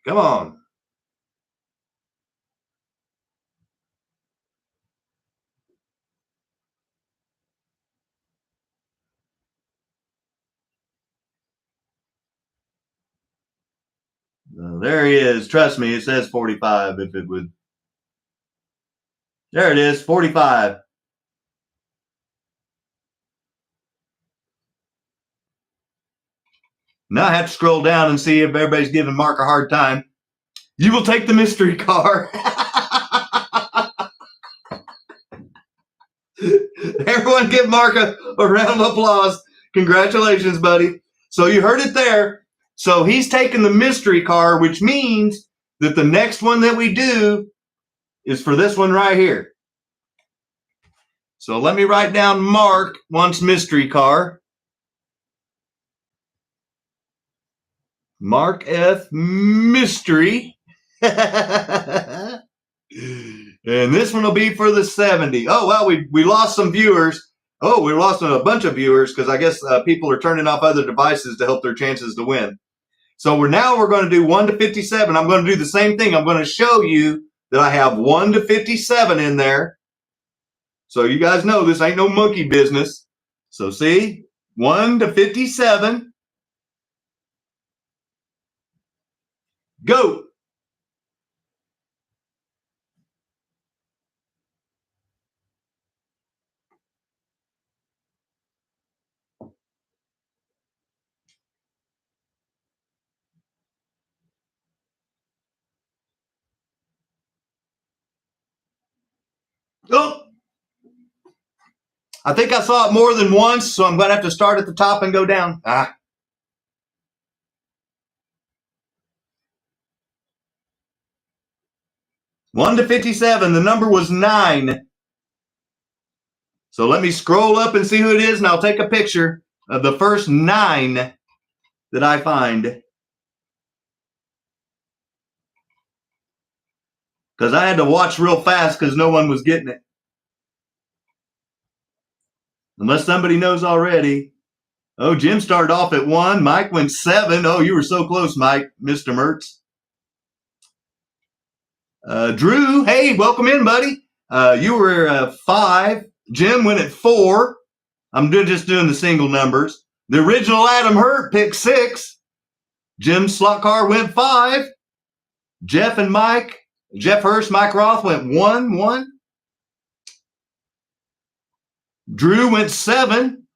Come on. There he is. Trust me, it says 45 if it would. There it is, 45. Now I have to scroll down and see if everybody's giving Mark a hard time. You will take the mystery car. Everyone give Mark a round of applause. Congratulations, buddy. So you heard it there. So he's taking the mystery car, which means that the next one that we do is for this one right here. So let me write down Mark wants mystery car. Mark F. Mystery. And this one will be for the 70. Oh, well, we lost some viewers. Oh, we lost a bunch of viewers because I guess people are turning off other devices to help their chances to win. So we're going to do 1 to 57. I'm going to do the same thing. I'm going to show you that I have 1 to 57 in there. So you guys know this ain't no monkey business. So see, 1 to 57. Go. Oh, I think I saw it more than once, so I'm going to have to start at the top and go down. 1 to 57, the number was 9. So let me scroll up and see who it is, and I'll take a picture of the first 9 that I find. Because I had to watch real fast because no one was getting it. Unless somebody knows already. Oh, Jim started off at 1. Mike went 7. Oh, you were so close, Mike, Mr. Mertz. Drew, hey, welcome in, buddy. You were 5. Jim went at 4. I'm just doing the single numbers. The original Adam Hurt picked 6. Jim SLOTCAR went 5. Jeff Hurst, Mike Roth went 1, 1. Drew went 7.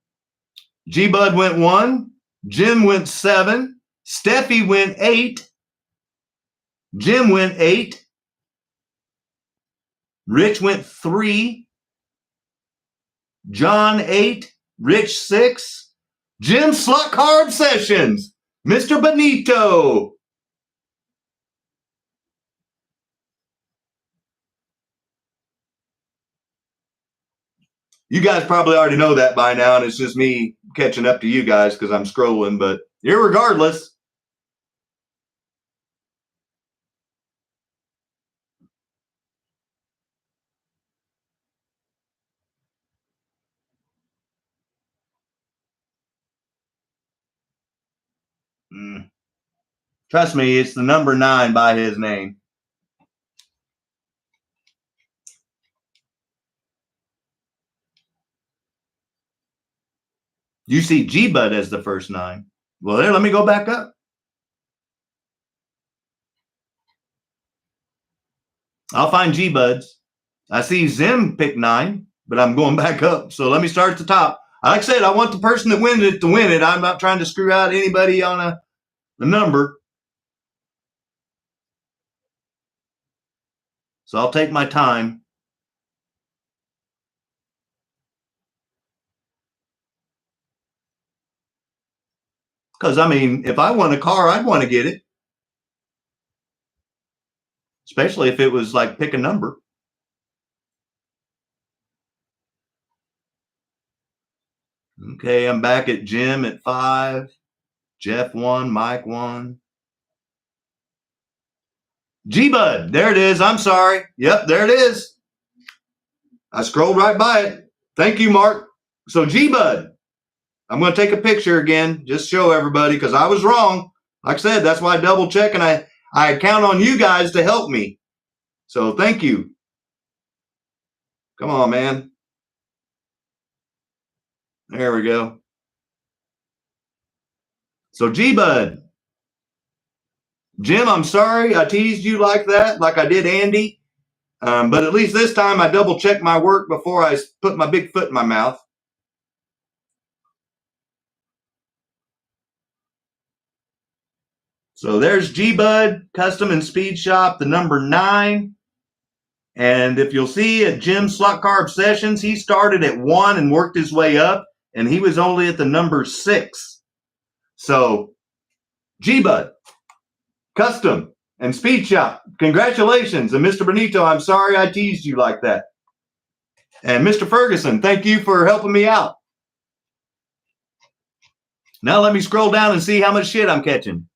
G-Bud went 1. Jim went 7. Steffi went 8. Jim went 8. Rich went 3. John 8. Rich 6. Jim SLOTCAR Obsessions. Mr. Benito. You guys probably already know that by now, and it's just me catching up to you guys because I'm scrolling, but irregardless. Trust me, it's the number 9 by his name. You see G-Bud as the first 9. Well, there, let me go back up. I'll find G-Buds. I see Zim pick 9, but I'm going back up. So let me start at the top. Like I said, I want the person that wins it to win it. I'm not trying to screw out anybody on a number. So I'll take my time. Because, I mean, if I won a car, I'd want to get it. Especially if it was like pick a number. Okay, I'm back at Jim at 5. Jeff 1, Mike 1. G-Bud, there it is. I'm sorry. Yep, there it is. I scrolled right by it. Thank you, Mark. So G-Bud, I'm going to take a picture again, just show everybody, because I was wrong. Like I said, that's why I double check, and I count on you guys to help me. So thank you. Come on, man. There we go. So G-Bud. Jim, I'm sorry I teased you like that, like I did Andy. But at least this time I double checked my work before I put my big foot in my mouth. So there's G-Bud Custom and Speed Shop, the number 9. And if you'll see at Jim's Slot Car Obsessions, he started at 1 and worked his way up, and he was only at the number 6. So G-Bud Custom and Speed Shop, congratulations. And Mr. Benito, I'm sorry I teased you like that. And Mr. Ferguson, thank you for helping me out. Now let me scroll down and see how much shit I'm catching.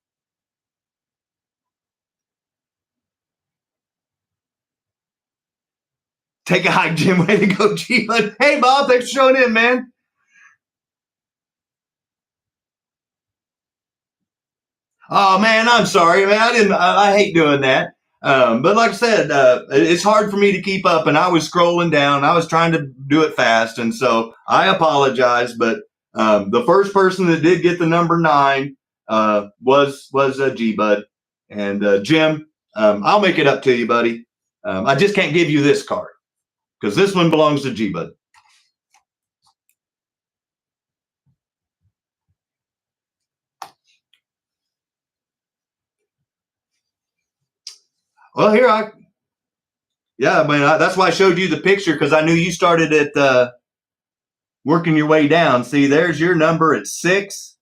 Take a hike, Jim. Way to go, G-Bud. Hey, Bob, thanks for showing in, man. Oh, man, I'm sorry, man. I hate doing that. But like I said, it's hard for me to keep up, and I was scrolling down. I was trying to do it fast, and so I apologize. But the first person that did get the number 9 was G-Bud. And Jim, I'll make it up to you, buddy. I just can't give you this card because this one belongs to G-Bud. Well, here I mean, that's why I showed you the picture, because I knew you started at working your way down. See, there's your number at 6,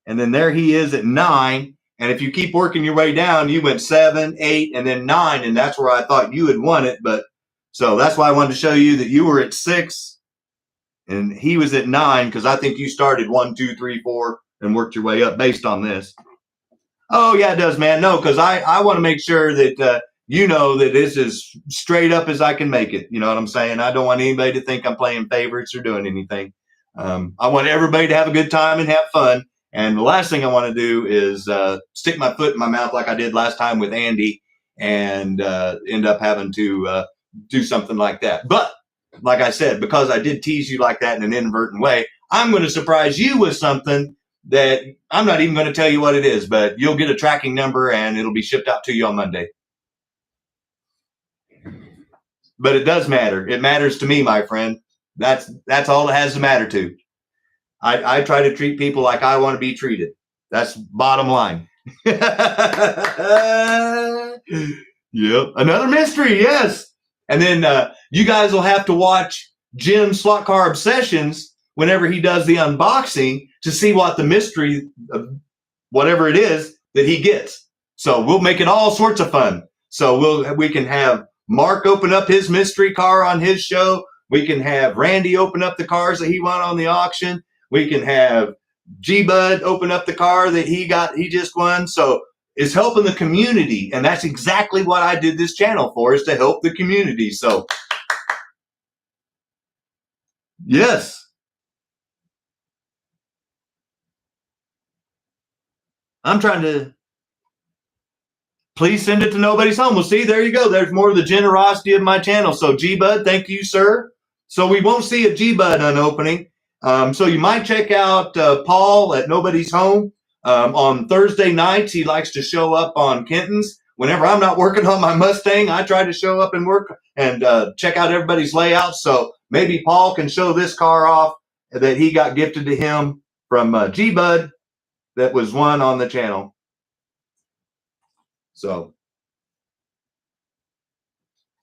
and then there he is at 9. And if you keep working your way down, you went 7, 8, and then 9, and that's where I thought you had won it. But so that's why I wanted to show you that you were at 6, and he was at 9, because I think you started 1, 2, 3, 4, and worked your way up based on this. Oh, yeah, it does, man. No, because I want to make sure that you know that this is straight up as I can make it. You know what I'm saying? I don't want anybody to think I'm playing favorites or doing anything. I want everybody to have a good time and have fun. And the last thing I want to do is stick my foot in my mouth like I did last time with Andy and end up having to do something like that. But like I said, because I did tease you like that in an inadvertent way, I'm going to surprise you with something that I'm not even going to tell you what it is, but you'll get a tracking number and it'll be shipped out to you on Monday. But it does matter. It matters to me, my friend. That's all it has to matter to. I try to treat people like I want to be treated. That's bottom line. Yep. Another mystery. Yes. And then you guys will have to watch Jim's Slot Car Obsessions whenever he does the unboxing to see what the mystery of whatever it is that he gets. So we'll make it all sorts of fun. So we can have Mark open up his mystery car on his show. We can have Randy open up the cars that he won on the auction. We can have G-Bud open up the car that he just won. So it's helping the community. And that's exactly what I did this channel for, is to help the community. So yes. I'm trying to, please send it to nobody's home. Well, see, there you go. There's more of the generosity of my channel. So G-Bud, thank you, sir. So we won't see a G-Bud unopening. So you might check out Paul at Nobody's Home. On Thursday nights, he likes to show up on Kenton's. Whenever I'm not working on my Mustang, I try to show up and work and check out everybody's layouts. So maybe Paul can show this car off that he got gifted to him from G-Bud that was won on the channel. So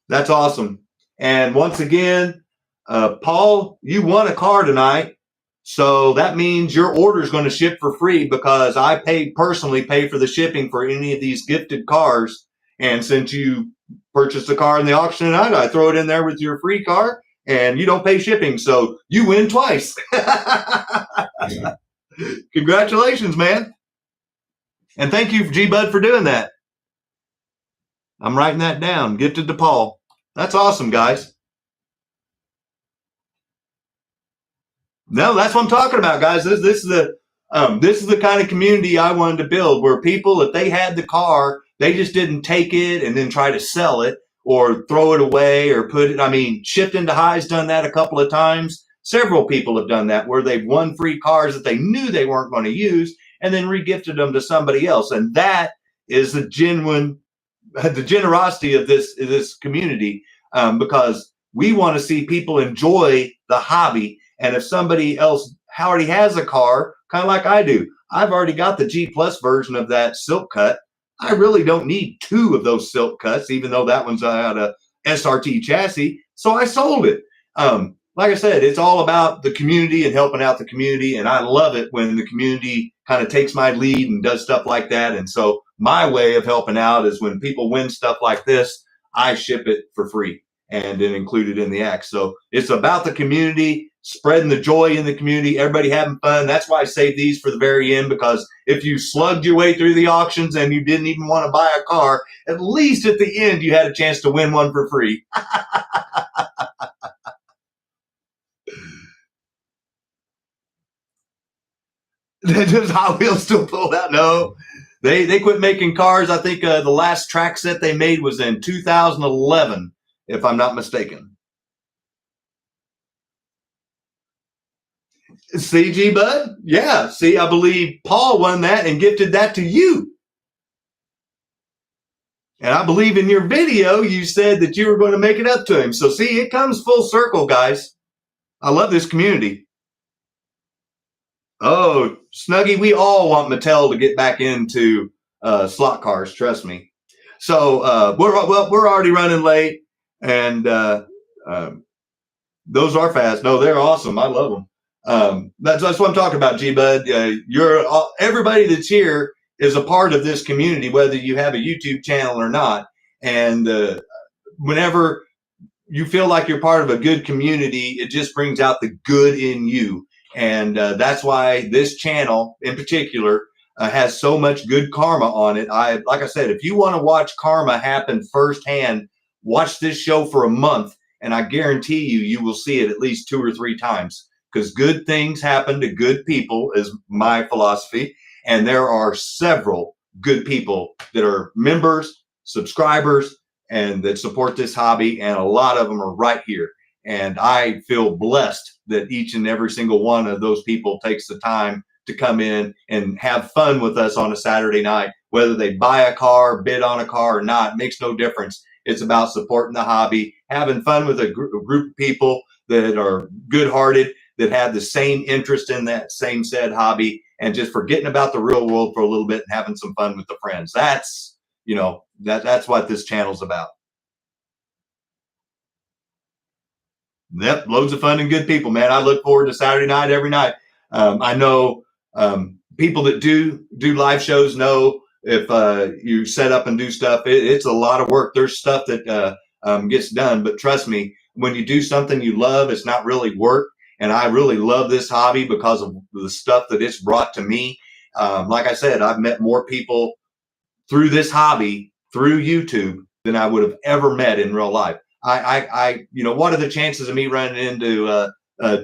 that's awesome. And once again, Paul, you won a car tonight. So that means your order is going to ship for free because I personally pay for the shipping for any of these gifted cars. And since you purchased a car in the auction tonight, I throw it in there with your free car and you don't pay shipping. So you win twice. Congratulations, man. And thank you, G-Bud, for doing that. I'm writing that down. Gifted to Paul. That's awesome, guys. No, that's what I'm talking about, guys. This is the kind of community I wanted to build, where people, if they had the car, they just didn't take it and then try to sell it or throw it away or put it. I mean, Shifting to High's done that a couple of times. Several people have done that, where they've won free cars that they knew they weren't going to use and then regifted them to somebody else. And that is the generosity of this community, because we want to see people enjoy the hobby. And if somebody else already has a car, kind of like I do, I've already got the G Plus version of that Silk Cut. I really don't need two of those Silk Cuts, even though that one's out of SRT chassis. So I sold it. Like I said, it's all about the community and helping out the community. And I love it when the community kind of takes my lead and does stuff like that. And so my way of helping out is when people win stuff like this, I ship it for free and then include it in the act. So it's about the community, spreading the joy in the community, everybody having fun. That's why I saved these for the very end, because if you slugged your way through the auctions and you didn't even want to buy a car, at least at the end you had a chance to win one for free. Does Hot Wheels still pulled out? No, they quit making cars. I think the last track set they made was in 2011, if I'm not mistaken. See, G-Bud? Yeah. See, I believe Paul won that and gifted that to you. And I believe in your video, you said that you were going to make it up to him. So see, it comes full circle, guys. I love this community. Oh, Snuggie, we all want Mattel to get back into slot cars. Trust me. So we're already running late, and those are fast. No, they're awesome. I love them. That's what I'm talking about, G-Bud. Everybody that's here is a part of this community, whether you have a YouTube channel or not. And whenever you feel like you're part of a good community, it just brings out the good in you. And that's why this channel in particular has so much good karma on it. Like I said, if you want to watch karma happen firsthand, watch this show for a month, and I guarantee you will see it at least 2 or 3 times, because good things happen to good people is my philosophy. And there are several good people that are members, subscribers, and that support this hobby. And a lot of them are right here. And I feel blessed that each and every single one of those people takes the time to come in and have fun with us on a Saturday night. Whether they buy a car, bid on a car or not, makes no difference. It's about supporting the hobby, having fun with a group of people that are good-hearted, that have the same interest in that same said hobby, and just forgetting about the real world for a little bit and having some fun with the friends. That's, that's what this channel's about. Yep, loads of fun and good people, man. I look forward to Saturday night every night. I know people that do live shows know if you set up and do stuff, it's a lot of work. There's stuff that gets done, but trust me, when you do something you love, it's not really work. And I really love this hobby because of the stuff that it's brought to me. Like I said, I've met more people through this hobby, through YouTube, than I would have ever met in real life. What are the chances of me running into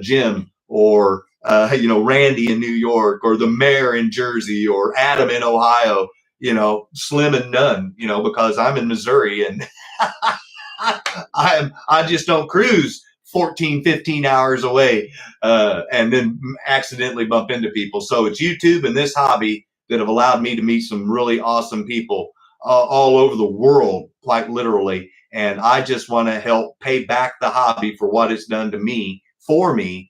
Jim or Randy in New York, or the mayor in Jersey, or Adam in Ohio? Slim and none. Because I'm in Missouri and I just don't cruise 14, 15 hours away, and then accidentally bump into people. So it's YouTube and this hobby that have allowed me to meet some really awesome people all over the world, quite literally. And I just want to help pay back the hobby for what it's done to me, for me,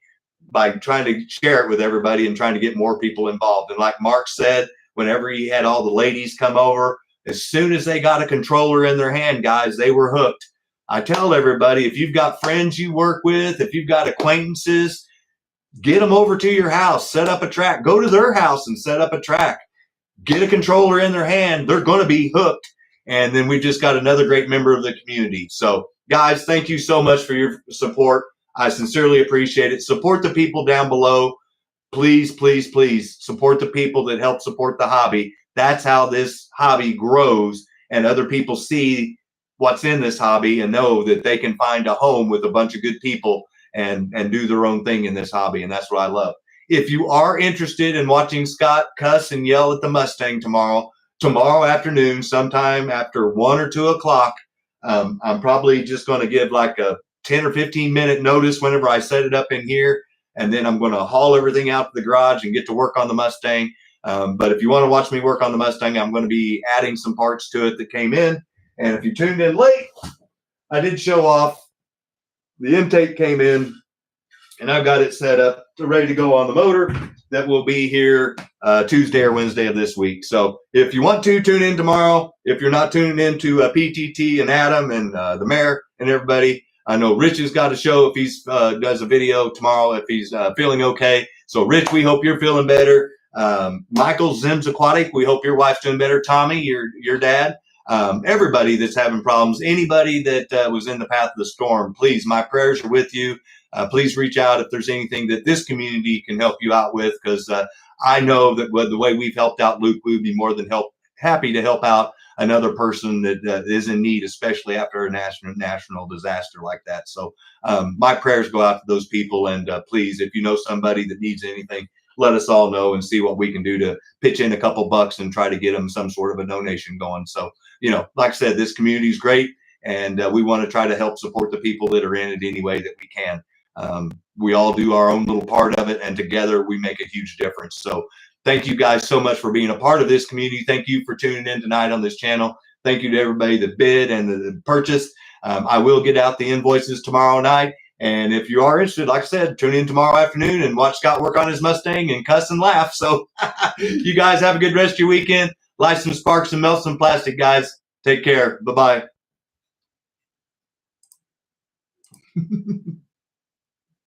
by trying to share it with everybody and trying to get more people involved. And like Mark said, whenever he had all the ladies come over, as soon as they got a controller in their hand, guys, they were hooked. I tell everybody, if you've got friends you work with, if you've got acquaintances, get them over to your house, set up a track, go to their house and set up a track, get a controller in their hand. They're going to be hooked. And then we've just got another great member of the community. So guys, thank you so much for your support. I sincerely appreciate it. Support the people down below. Please, please, please support the people that help support the hobby. That's how this hobby grows and other people see what's in this hobby and know that they can find a home with a bunch of good people and do their own thing in this hobby. And that's what I love. If you are interested in watching Scott cuss and yell at the Mustang tomorrow afternoon, sometime after 1 or 2 o'clock, I'm probably just going to give like a 10 or 15 minute notice whenever I set it up in here. And then I'm going to haul everything out to the garage and get to work on the Mustang. But if you want to watch me work on the Mustang, I'm going to be adding some parts to it that came in. And if you tuned in late, I did show off. The intake came in, and I've got it set up ready to go on the motor. That will be here Tuesday or Wednesday of this week. So if you want to tune in tomorrow, if you're not tuning in to PTT and Adam and the mayor and everybody, I know Rich has got a show if he's does a video tomorrow if he's feeling okay. So Rich, we hope you're feeling better. Michael Zims Aquatic, we hope your wife's doing better. Tommy, your dad. Everybody that's having problems, anybody that was in the path of the storm, please, my prayers are with you. Please reach out if there's anything that this community can help you out with, because I know that the way we've helped out Luke, we'd be more than happy to help out another person that is in need, especially after a national disaster like that. So my prayers go out to those people, and please, if you know somebody that needs anything, let us all know and see what we can do to pitch in a couple bucks and try to get them some sort of a donation going. So, like I said, this community is great, and we want to try to help support the people that are in it any way that we can. We all do our own little part of it, and together we make a huge difference. So thank you guys so much for being a part of this community. Thank you for tuning in tonight on this channel. Thank you to everybody that bid and the purchase. I will get out the invoices tomorrow night. And if you are interested, like I said, tune in tomorrow afternoon and watch Scott work on his Mustang and cuss and laugh. So you guys have a good rest of your weekend. Light some sparks and melt some plastic, guys. Take care. Bye-bye.